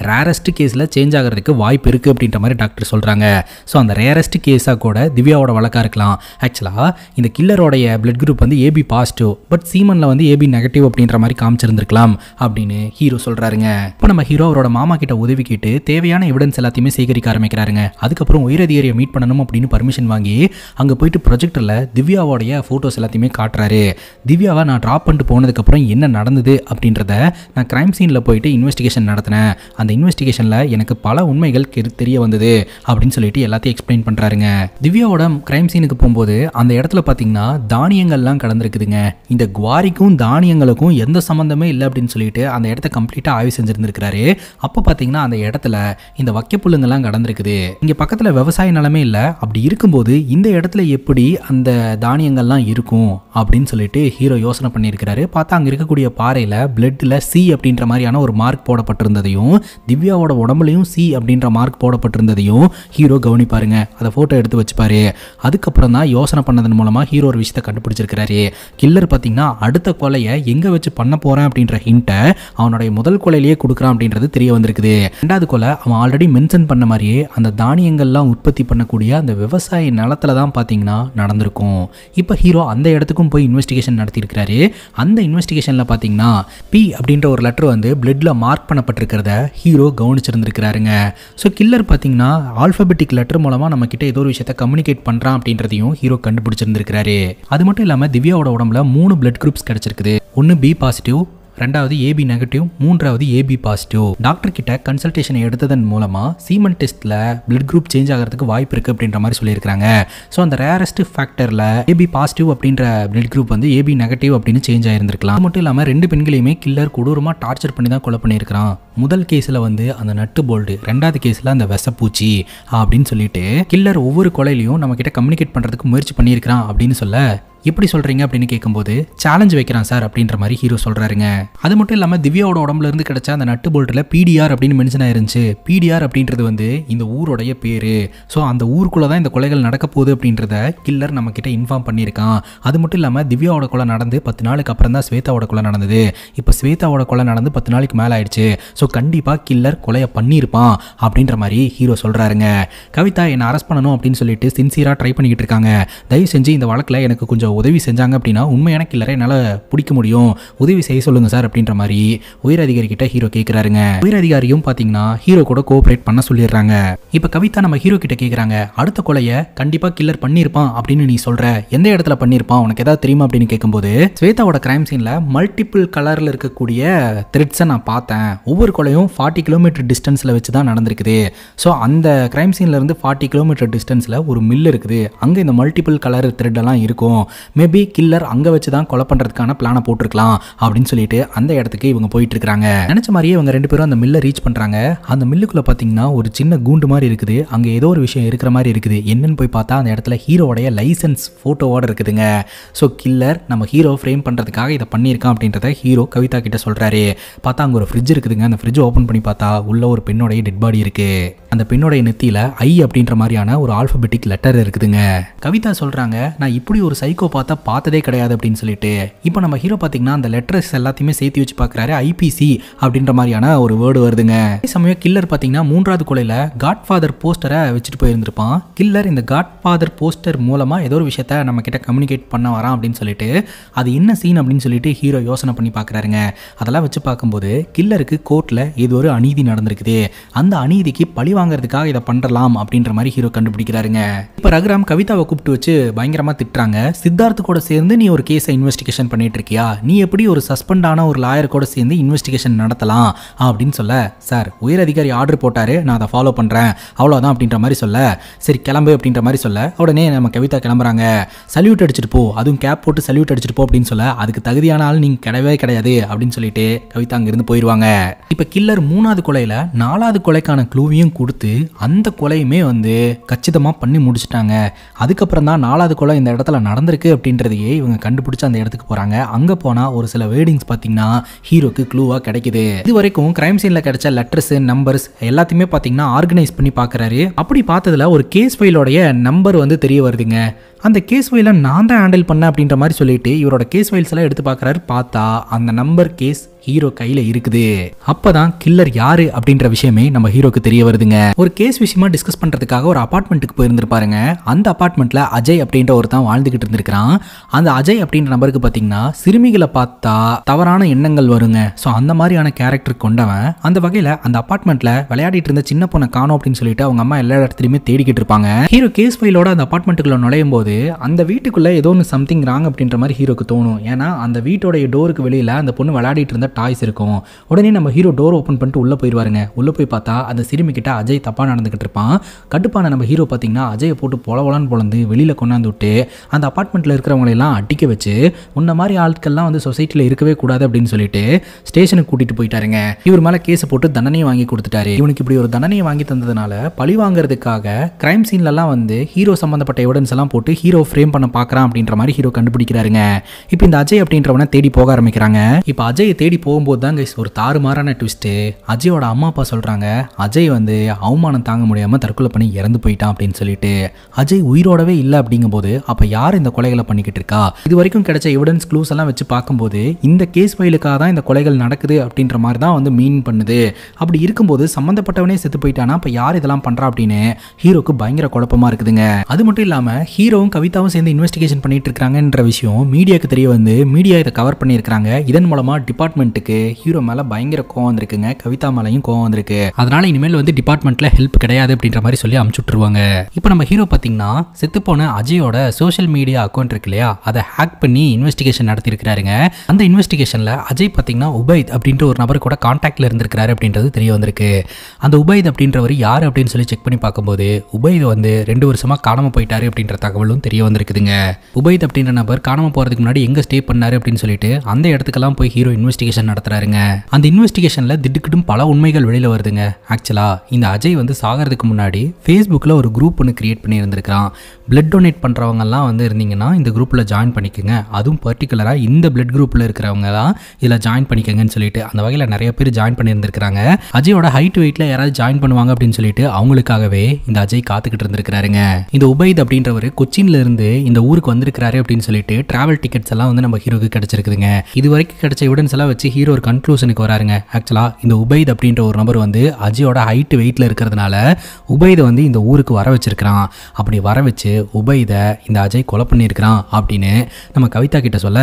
ரேரஸ்ட் கேஸ்ல சேஞ்ச் ஆகிறதுக்கு வாய்ப்பு இருக்கு அப்படின்ற மாதிரி டாக்டர் சொல்றாங்க. ஸோ அந்த ரேரஸ்ட் கேஸா கூட திவ்யாவோட வழக்கா இருக்கலாம். ஆக்சுவலா இந்த கில்லரோடைய பிளட் குரூப் வந்து ஏபி பாசிட்டிவ், பட் சீமன்ல வந்து ஏபி நெகட்டிவ் அப்படின்ற மாதிரி காமிச்சிருந்திருக்கலாம் அப்படின்னு ஹீரோ சொல்றாருங்க. இப்போ நம்ம ஹீரோ அவரோட மாமா கிட்ட உதவி கேட்டு தேவையான எவிடன்ஸ் எல்லாத்தையுமே சேகரிக்க ஆரம்பிக்கிறாருங்க. அதுக்கப்புறம் உயரதிகாரியை மீட் பண்ணணும் அப்படின்னு பர்மிஷன் வாங்கி அங்க போயிட்டு ப்ரொஜெக்டர்ல திவ்யாவோடைய போட்டோஸ் எல்லாத்தையுமே காட்டுறாரு. திவ்யாவை நான் டிராப் பண்ணிட்டு போனதுக்கு அப்புறம் என்ன நடந்தது அப்படின்றத நான் கிரைம் சீன்ல போயிட்டு இன்வெஸ்டிகேஷன் நடத்தினேன், அந்த இன்வெஸ்டிகேஷன்ல எனக்கு பல உண்மைகள் தெரிய வந்தது அப்படின்னு சொல்லிட்டு எல்லாத்தையும் எக்ஸ்பிளைன் பண்றாருங்க. திவ்யாவோட கிரைம் சீனுக்கு போகும்போது அந்த இடத்துல பாத்தீங்கன்னா தானியங்கள்லாம் கலந்துருக்குதுங்க. இந்த குவாரிக்கும் தானியங்களுக்கும் எந்த சம்பந்தமே இல்லை அப்படின்னு சொல்லிட்டு அந்த இடத்த கம்ப்ளீட்டா ஆய்வு செஞ்சிருந்திருக்காரு. அப்ப பாத்தீங்கன்னா அந்த இடத்துல இந்த வக்கைப்புல்லுங்கெல்லாம் கடந்திருக்குது. இங்க பக்கத்துல விவசாய நிலமே இல்லை, அப்படி இருக்கும்போது இந்த இடத்துல எப்படி அந்த தானியங்கள்லாம் இருக்கும் அப்படின்னு சொல்லிட்டு ஹீரோ யோசனை பண்ணியிருக்கிறாரு. பார்த்தா அங்க இருக்கக்கூடிய பாறையில பிளட்ல சி அப்படின்ற மாதிரியான ஒரு மார்க் போடப்பட்டிருந்ததையும் திவ்யாவோட உடம்புலையும் சி அப்படின்ற மார்க் போடப்பட்டிருந்ததையும் ஹீரோ கவனிப்பாருங்க. அதை போட்டோ எடுத்து வச்சுப்பாரு. அதுக்கப்புறம் தான் யோசனை பண்ணதன் மூலமா ஹீரோ ஒரு விஷயத்தை கண்டுபிடிச்சிருக்கிறாரு. கில்லர் பார்த்தீங்கன்னா அடுத்த கொலையை எங்க வச்சு பண்ண போறேன் அப்படின்ற ஹிண்ட்டை அவனுடைய முதல் கொலையிலேயே கொடுக்குறான் அப்படின்றது தெரிய வந்திருக்குது. ரெண்டாவது கொலை அவன் ஆல்ரெடி மென்ஷன் பண்ண மாதிரியே அந்த தானியங்கள்லாம் உற்பத்தி பண்ணக்கூடிய அந்த விவசாய நிலத்துல தான் பார்த்தீங்கன்னா நடந்திருக்கும். இப்போ ஹீரோ அந்த இடத்துக்கும் போய் இன்வெஸ்டிகேஷன் நடத்தியிருக்கிறாரு. அந்த இன்வெஸ்டிகேஷன்ல பார்த்தீங்கன்னா பி அப்படின்ற ஒரு லெட்டர் வந்து பிளட்ல மார்க் பண்ணப்பட்டிருக்கிறத ஹீரோ கவனிச்சிருந்திருக்கிறாருங்க. ஸோ கில்லர் பார்த்தீங்கன்னா ஆல்பபெட்டிக் லெட்டர் மூலமா நம்ம கிட்ட ஏதோ ஒரு விஷயத்தை கம்யூனிகேட் பண்றான் அப்படின்றதையும் ஹீரோ கண்டுபிடிச்சிருந்திருக்கிறாரு. அது மட்டும் இல்லாம திவ்யாவோட உடம்புல 3 பிளட் குரூப்ஸ் கிடைச்சிருக்குது. ஒன்னு பி பாசிட்டிவ், ரெண்டாவது ஏபி நெகட்டிவ், மூன்றாவது ஏபி பாசிட்டிவ். டாக்டர் கிட்ட கன்சல்டேஷன் எடுத்ததன் மூலமா சீமன் டெஸ்ட்ல பிளட் குரூப் சேஞ்ச் ஆகிறதுக்கு வாய்ப்பு இருக்கு அப்படின்ற மாதிரி சொல்லியிருக்காங்க. ஸோ அந்த ரேரஸ்ட் ஃபேக்டர்ல ஏபி பாசிட்டிவ் அப்படின்ற பிளட் குரூப் வந்து ஏபி நெகட்டிவ் அப்படின்னு சேஞ்ச் ஆயிருந்திருக்கலாம். மட்டும் இல்லாம 2 பெண்களையுமே கில்லர் கொடூரமா டார்ச்சர் பண்ணி தான் கொலை பண்ணியிருக்கான். முதல் கேஸ்ல வந்து அந்த நட்டு போல்டு, ரெண்டாவது கேஸ்ல அந்த விஷப்பூச்சி அப்படின்னு சொல்லிட்டு கில்லர் ஒவ்வொரு கொலையிலையும் நம்ம கிட்ட கம்யூனிகேட் பண்றதுக்கு முயற்சி பண்ணியிருக்கான் அப்படின்னு சொல்ல, எப்படி சொல்றீங்க அப்படின்னு கேட்கும்போது சேலஞ்ச் வைக்கிறான் சார் அப்படின்ற மாதிரி ஹீரோ சொல்றாருங்க. அது மட்டும் இல்லாம திவ்யாவோட உடம்புல இருந்து கிடைச்ச அந்த நட்டு போல்ட்ல பிடிஆர் அப்படின்னு மென்ஷன் ஆயிருந்துச்சு. பிடிஆர் அப்படின்றது வந்து இந்த ஊருடைய பேரு. ஸோ அந்த ஊருக்குள்ள தான் இந்த கொலைகள் நடக்க போகுது அப்படின்றத கில்லர் நம்ம கிட்ட இன்ஃபார்ம் பண்ணியிருக்கான். அது மட்டும் இல்லாம திவ்யாவோட கொலை நடந்து 10 நாளுக்கு அப்புறம் தான் ஸ்வேதாவோட கொலை நடந்தது. இப்போ ஸ்வேதாவோட கொலை நடந்து 10 நாளைக்கு மேல ஆயிடுச்சு. ஸோ கண்டிப்பா கில்லர் கொலையை பண்ணியிருப்பான் அப்படின்ற மாதிரி ஹீரோ சொல்றாருங்க. கவிதா என்னை அரெஸ்ட் பண்ணணும் அப்படின்னு சொல்லிட்டு சின்சியரா ட்ரை பண்ணிக்கிட்டு இருக்காங்க. தயவு செஞ்சு இந்த வழக்கில் எனக்கு கொஞ்சம் உதவி செஞ்சாங்க அப்படின்னா உண்மையான கில்லரை என்னால் பிடிக்க முடியும், உதவி செய்ய சொல்லுங்க சார் அப்படின்ற மாதிரி உயர் அதிகாரி கிட்ட ஹீரோ கேட்கிறாருங்க. உயர் அதிகாரியும் பார்த்தீங்கன்னா ஹீரோ கூட கோஆபரேட் பண்ண சொல்லிடுறாங்க. இப்போ கவிதா நம்ம ஹீரோ கிட்ட கேட்குறாங்க, அடுத்த கொலையை கண்டிப்பாக கில்லர் பண்ணியிருப்பான் அப்படின்னு நீ சொல்ற, எந்த இடத்துல பண்ணியிருப்பான் உனக்கு ஏதாவது தெரியுமா அப்படின்னு கேட்கும்போது, ஸ்வேதாவோட கிரைம் சீனில் மல்டிபிள் கலரில் இருக்கக்கூடிய த்ரெட்ஸை நான் பார்த்தேன். ஒவ்வொரு கொலையும் 40 கிலோமீட்டர் டிஸ்டன்ஸில் வச்சு தான் நடந்திருக்குது. ஸோ அந்த கிரைம் சீன்ல இருந்து 40 கிலோமீட்டர் டிஸ்டன்ஸில் ஒரு மில் இருக்குது. அங்கே இந்த மல்டிபிள் கலர் த்ரெட் எல்லாம் இருக்கும். மேபி கில்லர் அங்கே வச்சு தான் கொலை பண்ணுறதுக்கான பிளானை போட்டிருக்கலாம் அப்படின்னு சொல்லிட்டு அந்த இடத்துக்கு இவங்க போயிட்டு இருக்காங்க. நினச்ச மாதிரியே இவங்க 2 பேரும் அந்த மில்லை ரீச் பண்ணுறாங்க. அந்த மில்லுக்குள்ளே பார்த்தீங்கன்னா ஒரு சின்ன கூண்டு மாதிரி இருக்குது. அங்கே ஏதோ ஒரு விஷயம் இருக்கிற மாதிரி இருக்குது. என்னன்னு போய் பார்த்தா அந்த இடத்துல ஹீரோடைய லைசன்ஸ் ஃபோட்டோவோட இருக்குதுங்க. ஸோ கில்லர் நம்ம ஹீரோ ஃப்ரேம் பண்ணுறதுக்காக இதை பண்ணியிருக்கான் அப்படின்றத ஹீரோ கவிதா கிட்ட சொல்கிறாரு. பார்த்தா அங்கே ஒரு ஃப்ரிட்ஜ் இருக்குதுங்க. அந்த ஃப்ரிட்ஜ் ஓப்பன் பண்ணி பார்த்தா உள்ள ஒரு பெண்ணோடைய டெட் பாடி இருக்கு. அந்த பெண்ணோடைய நெத்தியில் ஐ அப்படின்ற மாதிரியான ஒரு ஆல்பபெட்டிக் லெட்டர் இருக்குதுங்க. கவிதா சொல்கிறாங்க, நான் இப்படி ஒரு சைக்கோ பார்த்ததே கிடையாது அப்படின்னு சொல்லிட்டு. இப்போ நம்ம ஹீரோ பார்த்தீங்கன்னா அந்த லெட்டர்ஸ் எல்லாத்தையுமே சேர்த்து வச்சு பார்க்குறாரு. ஐபிசி அப்படின்ற மாதிரியான ஒரு வேர்டு வருதுங்க. அதே சமயம் கில்லர் பார்த்தீங்கன்னா 3வது கொலையில் காட்ஃபாதர் போஸ்டரை வச்சுட்டு போயிருந்திருப்பான். கில்லர் இந்த காட்ஃபாதர் போஸ்டர் மூலமாக ஏதோ ஒரு விஷயத்த நம்ம கிட்ட கம்யூனிகேட் பண்ண வரான் அப்படின்னு சொல்லிட்டு அது என்ன சீன் அப்படின்னு சொல்லிட்டு ஹீரோ யோசனை பண்ணி பார்க்குறாருங்க. அதெல்லாம் வச்சு பார்க்கும்போது கில்லருக்கு கோர்ட்டில் ஏதோ ஒரு அநீதி நடந்திருக்குது. அந்த அநீதிக்கு பழி வாங்குறதுக்காக இதை பண்ணலாம் அப்படின்ற மாதிரி ஹீரோ கண்டுபிடிக்கிறாருங்க. இப்போ ரகுராம் கவிதாவை கூப்பிட்டு வச்சு பயங்கரமாக திட்டுறாங்க. சித்தார்த்து கூட சேர்ந்து நீ ஒரு கேஸை இன்வெஸ்டிகேஷன் பண்ணிட்டு இருக்கியா? நீ எப்படி ஒரு சஸ்பெண்ட் ஆன ஒரு லாயர் கூட சேர்ந்து இன்வெஸ்டிகேஷன் நடத்தலாம் அப்படின்னு சொல்ல, சார் உயர் அதிகாரி ஆர்டர் போட்டாரு, நான் அதை ஃபாலோ பண்ணுறேன் அவ்வளோதான் அப்படின்ற மாதிரி சொல்ல, சரி கிளம்பு அப்படின்ற மாதிரி சொல்ல, உடனே நம்ம கவிதா கிளம்புறாங்க. சல்யூட் அடிச்சுட்டு போ, அதுவும் கேப் போட்டு சல்யூட் அடிச்சுட்டு போ அப்படின்னு சொல்ல, அதுக்கு தகுதியான ஆள் நீங்கள் கிடையவே கிடையாது அப்படின்னு சொல்லிட்டு கவிதா அங்கிருந்து போயிடுவாங்க. இப்போ கில்லர் 3வது கொலையில் 4வது கொலைக்கான க்ளூவையும் கொடுத்து அந்த கொலையுமே வந்து கச்சிதமாக பண்ணி முடிச்சுட்டாங்க. அதுக்கப்புறம் தான் 4வது கொலை இந்த இடத்துல நடந்திருக்கு அப்படின்றதையே இவங்க கண்டுபிடிச்சு அந்த இடத்துக்கு போகிறாங்க. அங்கே போனால் ஒரு சில வேர்டிங்ஸ் பார்த்தீங்கன்னா ஹீரோக்கு க்ளூவாக கிடைக்குது. இது வரைக்கும் கிரைம் சீனில் கிடைச்ச லெட்டர்ஸ் நம்பர்ஸ் எல்லாத்தையுமே பார்த்தீங்கன்னா ஆர்கனைஸ் பண்ணி பார்க்குறாரு. அப்படி பார்த்ததுல ஒரு கேஸ் ஃபைலோடைய நம்பர் வந்து தெரிய வருதுங்க. அந்த கேஸ் ஃபைலை நான் தான் ஹேண்டில் பண்ணேன் அப்படின்ற மாதிரி சொல்லிட்டு இவரோட கேஸ் ஃபைல்ஸ் எல்லாம் எடுத்து பார்க்குறாரு. பார்த்தா அந்த நம்பர் கேஸ் ஹீரோ கையில் இருக்குது. அப்போதான் கில்லர் யாரு அப்படின்ற விஷயமே நம்ம ஹீரோக்கு தெரிய வருதுங்க. ஒரு கேஸ் விஷயமா டிஸ்கஸ் பண்ணுறதுக்காக ஒரு அபார்ட்மெண்ட்டுக்கு போயிருந்திருப்பாருங்க. அந்த அபார்ட்மெண்ட்டில் அஜய் அப்படின்ற ஒருத்தன் வாழ்ந்துகிட்டு இருந்திருக்கிறான். அந்த அஜய் அப்படின்ற நபருக்கு பார்த்தீங்கன்னா சிறுமிகளை பார்த்தா தவறான எண்ணங்கள் வருங்க. ஸோ அந்த மாதிரியான கேரக்டர் கொண்டவன். அந்த வகையில் அந்த அபார்ட்மெண்ட்டில் விளையாடிட்டு இருந்த சின்ன பொண்ணை காணோம் அப்படின்னு சொல்லிட்டு அவங்க அம்மா எல்லா இடத்துலையுமே தேடிக்கிட்டு இருப்பாங்க. ஹீரோ கேஸ் ஃபைலோட அந்த அபார்ட்மெண்ட்டுக்குள்ள நுழையும் போது அந்த வீட்டுக்குள்ள ஏதோ ஒன்று சம்திங் ராங் அப்படின்ற மாதிரி ஹீரோக்கு தோணும். ஏன்னா அந்த வீட்டோடைய டோருக்கு வெளியில அந்த பொண்ணு விளையாடிட்டு இருந்த டாய்ஸ் இருக்கும். உடனே நம்ம ஹீரோ டோர் ஓப்பன் பண்ணிட்டு உள்ள போயிடுவாருங்க. உள்ள போய் பார்த்தா அந்த சிறுமி கிட்ட அஜய் தப்பா நடந்துகிட்டு இருப்பான். கட்டுப்பான நம்ம ஹீரோ பார்த்தீங்கன்னா அஜயை போட்டு பொலவலான்னு பொழந்து வெளியில கொண்டாந்து விட்டு அந்த அபார்ட்மெண்ட்ல இருக்கிறவங்களை எல்லாம் அடிக்க வச்சு உன்ன மாதிரி ஆட்கள்லாம் வந்து சொசைட்டில இருக்கவே கூடாது அப்படின்னு சொல்லிட்டு ஸ்டேஷனுக்கு கூட்டிட்டு போயிட்டாருங்க. இவர் மேல கேஸ் போட்டு தண்டனையை வாங்கி கொடுத்துட்டாரு. இவனுக்கு இப்படி ஒரு தண்டனையை வாங்கி தந்ததுனால பழி வாங்குறதுக்காக கிரைம் சீன்ல எல்லாம் வந்து ஹீரோ சம்பந்தப்பட்ட எவிடன்ஸ் எல்லாம் போட்டு ஹீரோ ஃப்ரேம் பண்ண பார்க்கறான் அப்படின்ற மாதிரி ஹீரோ கண்டுபிடிக்கிறாருங்க. இப்போ இந்த அஜய் அப்படின்றவனை தேடி போக ஆரம்பிக்கிறாங்க. இப்போ அஜயை தேடி போகும்போது தான் ஒரு தாறுமாறான ட்விஸ்ட். அஜயோட அம்மா அப்பா சொல்றாங்க அஜய் வந்து அவமானம் தாங்க முடியாம தற்கொலை பண்ணி இறந்து போயிட்டான் அப்படின்னு சொல்லிட்டு. அஜய் உயிரோடவே இல்லை அப்படிங்கும்போது அப்ப யார் இந்த கொலைகளை பண்ணிக்கிட்டு இருக்கா? இது வரைக்கும் கிடைச்ச எவிடன்ஸ் க்ளூஸ் எல்லாம் வச்சு பார்க்கும்போது இந்த கேஸ் ஃபைலுக்காக தான் இந்த கொலைகள் நடக்குது அப்படின்ற மாதிரி தான் வந்து மீன் பண்ணுது. அப்படி இருக்கும்போது சம்பந்தப்பட்டவனே செத்து போயிட்டானா அப்ப யார் இதெல்லாம் பண்றா அப்படின்னு ஹீரோக்கு பயங்கர குழப்பமா இருக்குதுங்க. அது மட்டும் இல்லாம ஹீரோவும் கவிதாவும் சேர்ந்து இன்வெஸ்டிகேஷன் பண்ணிட்டு இருக்காங்கன்ற விஷயம் மீடியாவுக்கு தெரிய வந்து மீடியா இதை கவர் பண்ணியிருக்காங்க. இதன் மூலமா டிபார்ட்மெண்ட்டுக்கு ஹீரோ மேல பயங்கர கோவம் வந்திருக்குங்க. கவிதா மேலையும் கோவம் வந்திருக்கு. அதனால இனிமேல் வந்து டிபார்ட்மெண்ட்ல ஹெல்ப் கிடையாது அப்படின்ற மாதிரி சொல்லி அமுச்சுட்டுருவாங்க. இப்போ நம்ம ஹீரோ பார்த்தீங்கன்னா செத்துப்போன அஜயோட சோஷியல் மீடியா அக்கௌண்ட் இருக்கு இல்லையா, அதை ஹேக் பண்ணி இன்வெஸ்டிகேஷன் நடத்திருக்கிறாருங்க. அந்த இன்வெஸ்டிகேஷன்ல அஜய் பார்த்தீங்கன்னா உபைத் அப்படின்ற ஒரு நபர் கூட கான்டாக்ட்ல இருந்திருக்கிறாரு அப்படின்றது தெரிய வந்திருக்கு. அந்த உபைத் அப்படின்றவர் யார் அப்படின்னு சொல்லி செக் பண்ணி பார்க்கும்போது உபைத் வந்து 2 வருஷமா காணாம போயிட்டாரு அப்படின்ற தகவலும் தெரிய வந்திருக்குதுங்க. உபைத் அப்படின்ற நபர் காணாம போறதுக்கு முன்னாடி எங்க ஸ்டே பண்ணாரு அப்படின்னு சொல்லிட்டு அந்த இடத்துக்கெல்லாம் போய் ஹீரோ இன்வெஸ்டிகேஷன் நடத்துறாருங்க. அந்த இன்வெஸ்டிகேஷன்ல திடுக்கிட்டும் பல உண்மைகள் வெளியில வருதுங்க. ஆக்சுவலா இந்த அஜய் வந்து சாகிறதுக்கு முன்னாடி ஃபேஸ்புக்ல ஒரு குரூப் ஒன்று கிரியேட் பண்ணி இருந்திருக்கான். பிளட் டொனேட் பண்றவங்க எல்லாம் வந்து இருந்தீங்கன்னா இந்த குரூப்ல ஜாயின் பண்ணிக்கோங்க, அதுவும் பர்டிகுலரா இந்த பிளட் குரூப்ல இருக்கிறவங்க தான் இதுல ஜாயின் பண்ணிக்கங்கன்னு சொல்லிட்டு அந்த வகையில் நிறைய பேர் ஜாயின் பண்ணி இருந்திருக்காங்க. அஜயோட ஹைட் வெயிட்ல யாராவது ஜாயின் பண்ணுவாங்க அப்படின்னு சொல்லிட்டு அவங்களுக்காகவே இந்த அஜய் காத்துக்கிட்டு இருந்திருக்காருங்க. இந்த உபைத் அப்படின்றவர் கொச்சின்ல இருந்து இந்த ஊருக்கு வந்திருக்காரு அப்படின்னு சொல்லிட்டு டிராவல் டிக்கெட்ஸ் எல்லாம் வந்து நம்ம ஹீரோக்கு கிடைச்சிருக்குதுங்க. இது வரைக்கும் கிடைச்ச எவிடன்ஸ் எல்லாம் வச்சு ஹீரோ ஒரு கன்க்ளூஷனுக்கு வராருங்க. ஆக்சுவலா இந்த உபைத் அப்படின்ற ஒரு நபர் வந்து அஜயோட ஹைட் வெயிட்ல இருக்கிறதுனால உபைதை வந்து இந்த ஊருக்கு வர வச்சிருக்கிறான். அப்படி வர வச்சு உபைதை இந்த அஜய் கொலை பண்ணியிருக்கிறான் அப்படின்னு நம்ம கவிதா கிட்ட சொல்ல,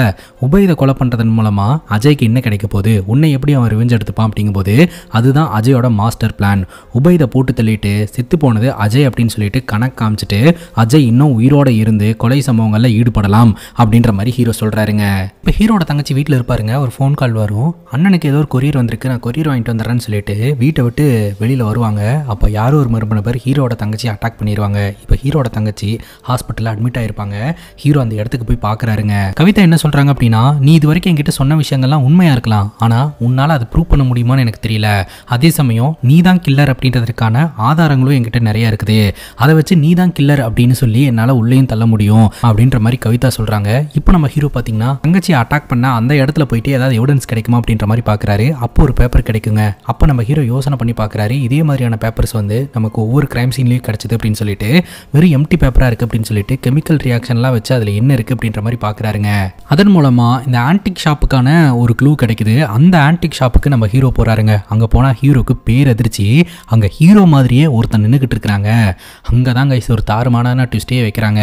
உபைதை கொலை பண்றதன் மூலமா அஜய்க்கு என்ன கிடைக்க போகுது, உன்னை எப்படி அவன் ரிவெஞ்ச் எடுத்துப்பான் அப்படிங்கும்போது அதுதான் அஜயோட மாஸ்டர் பிளான். உபைதை போட்டு தள்ளிட்டு செத்து போனது அஜய் அப்படின்னு சொல்லிட்டு கணக்கு காமிச்சிட்டு அஜய் இன்னும் உயிரோட இருந்து கொலை சம்பவங்கள்ல ஈடுபடலாம் அப்படின்ற மாதிரி ஹீரோ சொல்றாருங்க. இப்போ ஹீரோட தங்கச்சி வீட்டில் இருப்பாருங்க. ஒரு ஃபோன் கால் வரும். அண்ணனுக்கு ஏதோ ஒரு கொரியர் வந்திருக்கு, நான் கொரியர் வாங்கிட்டு வந்துடுறேன்னு சொல்லிட்டு வீட்டை விட்டு வெளியில் வருவாங்க. அப்போ யாரோ ஒரு மர்ம நபர் ஹீரோட தங்கச்சி அட்டாக் பண்ணிடுவாங்க. இப்போ ஹீரோட தங்கச்சி ஹாஸ்பிட்டலில் அட்மிட் ஆயிருப்பாங்க. ஹீரோ அந்த இடத்துக்கு போய் பார்க்குறாருங்க. கவிதா என்ன சொல்கிறாங்க அப்படின்னா, நீ இது வரைக்கும் என்கிட்ட சொன்ன விஷயங்கள்லாம் உண்மையாக இருக்கலாம், ஆனால் உன்னால் அதை ப்ரூவ் பண்ண முடியுமான்னு எனக்கு தெரியல. அதே சமயம் நீ தான் கில்லர் அப்படின்றதுக்கான ஆதாரங்களும் என்கிட்ட நிறைய இருக்குது. அதை வச்சு நீ தான் கில்லர் அப்படின்னு சொல்லி என்னால் உள்ளேயும் தள்ள முடியும் அப்படின்ற மாதிரி கவிதா சொல்கிறாங்க. இப்போ நம்ம ஹீரோ பார்த்தீங்கன்னா தங்கச்சி அட்டாக் பண்ண அந்த இடத்துல போயிட்டு ஏதாவது எவிடன்ஸ் கிடைக்குமா அப்படின்ற மாதிரி பார்க்குறாரு. அப்போ ஒரு பேப்பர் கிடைக்குங்க. அப்போ நம்ம ஹீரோ யோசனை பண்ணி பார்க்குறாரு, இதே மாதிரியான பேப்பர்ஸ் வந்து நமக்கு ஒவ்வொரு கிரைம் சீன்லேயும் கிடைச்சது அப்படின்னு சொல்லிட்டு, வெறும் எம்டி பேப்பராக இருக்குது அப்படின்னு சொல்லிட்டு கெமிக்கல் ரியாக்ஷன்லாம் வச்சு அதில் என்ன இருக்குது அப்படின்ற மாதிரி பார்க்குறாருங்க. அதன் மூலமாக இந்த ஆன்டிக் ஷாப்புக்கான ஒரு க்ளூ கிடைக்குது. அந்த ஆன்டிக் ஷாப்புக்கு நம்ம ஹீரோ போகிறாருங்க. அங்கே போனால் ஹீரோக்கு பேர் எதிர்ச்சி அங்கே ஹீரோ மாதிரியே ஒருத்தன் நின்றுக்கிட்டு இருக்கிறாங்க. அங்கே தான் கைஸ் ஒரு தாறுமாறான ட்விஸ்டே வைக்கிறாங்க.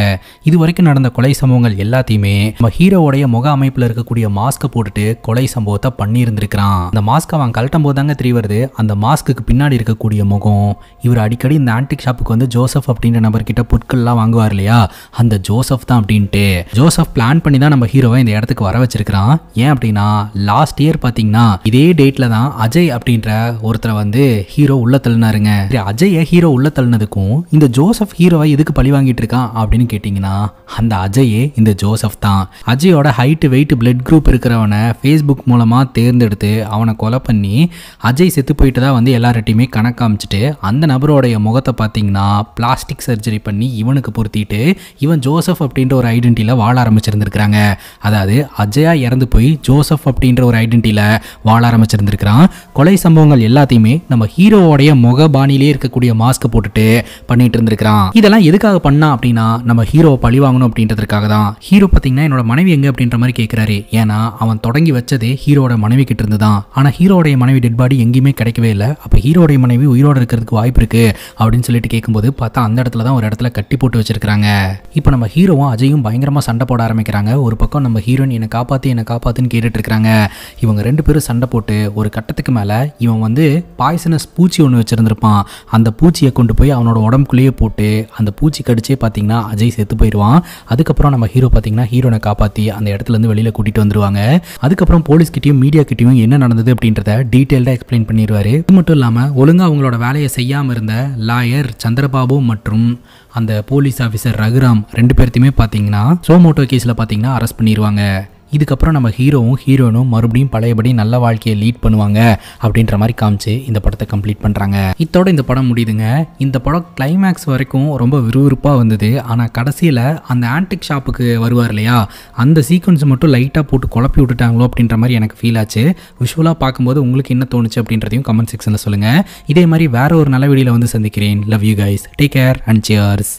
இது வரைக்கும் நடந்த கொலை சம்பவங்கள் எல்லாத்தையுமே நம்ம ஹீரோவுடைய முக அமைப்பில் இருக்கக்கூடிய மாஸ்கை போட்டுட்டு கொலை சம்பவத்தை பண்ணியிருந்திருக்கிறான். அந்த மாஸ்க் அவன் கழட்டும் போது தாங்க தெரிய வருது அந்த மாஸ்க்கு பின்னாடி இருக்கக்கூடிய முகம். இவர் அடிக்கடி இந்த ஆன்டிக் ஷாப்புக்கு வந்து ஜோசப் அப்படின்ற நபர்கிட்ட பொருட்கள்லாம் வாங்குவார் இல்லையா, அந்த ஜோசப் தான் அப்படின்ட்டு ஜோசப் பிளான் பண்ணி தான் நம்ம ஹீரோவை இந்த இடத்துக்கு வர வச்சிருக்கிறான். ஏன் அப்படின்னா லாஸ்ட் இயர் பார்த்தீங்கன்னா இதே டேட்ல தான் அஜய் அப்படின்ற ஒருத்தரை வந்து ஹீரோ உள்ள தள்ளினாருங்க. அஜயை ஹீரோ உள்ள தள்ளினதுக்கும் இந்த ஜோசப் ஹீரோவை எதுக்கு பழி வாங்கிட்டு இருக்கான் அப்படின்னு கேட்டிங்கன்னா, அந்த அஜயே இந்த ஜோசப் தான். அஜயோட ஹைட் வெயிட் பிளட் குரூப் இருக்கிறவனை ஃபேஸ்புக் மூலமாக தேர்ந்தெடுத்து அவனை கொலை பண்ணி அஜய் செத்து போயிட்டு தான் வந்து எல்லார்ட்டையுமே கணக்காமிச்சிட்டு அந்த நபரோடைய முகத்தை பார்த்தீங்கன்னா பிளாஸ்டிக் சர்ஜரி பண்ணி இவனுக்கு பொருத்திட்டு இவன் ஜோசப் அப்படின்ற ஒரு ஐடென்டிட்டியில் வாழ ஆரம்பிச்சிருந்துருக்காங்க. அதாவது அஜயா இறந்து போய் ஜோசப் அப்படின்ற ஒரு ஐடென்டிட்டியில் வாழ ஆரம்பிச்சிருந்துருக்கிறான். கொலை சம்பவங்கள் எல்லாத்தையுமே நம்ம ஹீரோவோடைய முகபாணியிலே இருக்கக்கூடிய மாஸ்க் போட்டுட்டு பண்ணிட்டு இருந்திருக்கிறான். இதெல்லாம் எதுக்காக பண்ணா அப்படின்னா நம்ம ஹீரோவை பழி வாங்கணும் அப்படின்றதுக்காக தான். ஹீரோ பார்த்தீங்கன்னா என்னோட மனைவி எங்க அப்படின்ற மாதிரி கேட்கிறாரு. ஏன்னா அவன் தொடங்கி வச்சதே ஹீரோட மனைவி கிட்ட இருந்து தான். ஆனால் ஹீரோடைய மனைவி டெட் பாடி எங்கேயுமே கிடைக்கவே இல்லை. அப்போ ஹீரோடைய மனைவி உயிரோடு இருக்கிறதுக்கு வாய்ப்பு இருக்கு அப்படின்னு சொல்லிட்டு கேட்கும்போது பார்த்தா அந்த இடத்துல தான் ஒரு இடத்துல கட்டி போட்டு வச்சிருக்காங்க. இப்போ நம்ம ஹீரோவும் அஜயும் பயங்கரமாக சண்டை போட ஆரம்பிக்கிறாங்க. ஒரு பக்கம் நம்ம ஹீரோயின் என்னை காப்பாத்துன்னு கேட்டுட்டு இருக்காங்க. இவங்க ரெண்டு பேரும் சண்டை போட்டு ஒரு கட்டத்துக்கு மேலே இவன் வந்து பாய்சனஸ் பூச்சி ஒன்று வச்சிருந்திருப்பான். அந்த பூச்சியை கொண்டு போய் அவனோட உடம்புக்குள்ளேயே போட்டு அந்த பூச்சி கடிச்சே பார்த்தீங்கன்னா அஜய் செத்து போயிடுவான். அதுக்கப்புறம் நம்ம ஹீரோ பார்த்தீங்கன்னா ஹீரோனை காப்பாற்றி அந்த இடத்துல இருந்து வெளியில் கூட்டிட்டு வந்துருவாங்க. அதுக்கப்புறம் போலீஸ் கிட்டையும் மீடியா கிட்டையும் என்ன நடந்தது அப்படின்றத டீட்டெயில்டாக எக்ஸ்பிளைன் பண்ணிடுவாரு. இது மட்டும் இல்லாமல் ஒழுங்காக அவங்களோட வேலையை செய்யாமல் இருந்த லாயர் சந்திரபாபு மற்றும் அந்த போலீஸ் ஆஃபீஸர் ரகுராம் ரெண்டு பேர்த்தையுமே பார்த்தீங்கன்னா சோமோட்டோ கேஸில் பார்த்தீங்கன்னா அரெஸ்ட் பண்ணிடுவாங்க. இதுக்கப்புறம் நம்ம ஹீரோவும் ஹீரோயினும் மறுபடியும் பழையபடி நல்ல வாழ்க்கையை லீட் பண்ணுவாங்க அப்படின்ற மாதிரி காமிச்சு இந்த படத்தை கம்ப்ளீட் பண்ணுறாங்க. இதோட இந்த படம் முடியுதுங்க. இந்த படம் கிளைமேக்ஸ் வரைக்கும் ரொம்ப விறுவிறுப்பாக வந்தது. ஆனால் கடைசியில் அந்த ஆன்டிக் ஷாப்புக்கு வருவார் இல்லையா, அந்த சீக்வன்ஸ் மட்டும் லைட்டாக போட்டு குழப்பி விட்டுட்டாங்களோ அப்படின்ற மாதிரி எனக்கு ஃபீல் ஆச்சு. விஷுவலாக பார்க்கும்போது உங்களுக்கு என்ன தோணுச்சு அப்படின்றதையும் கமெண்ட் செக்ஷனில் சொல்லுங்கள். இதே மாதிரி வேற ஒரு நல்ல வீடியோவில் வந்து சந்திக்கிறேன். Love you guys. Take care and cheers.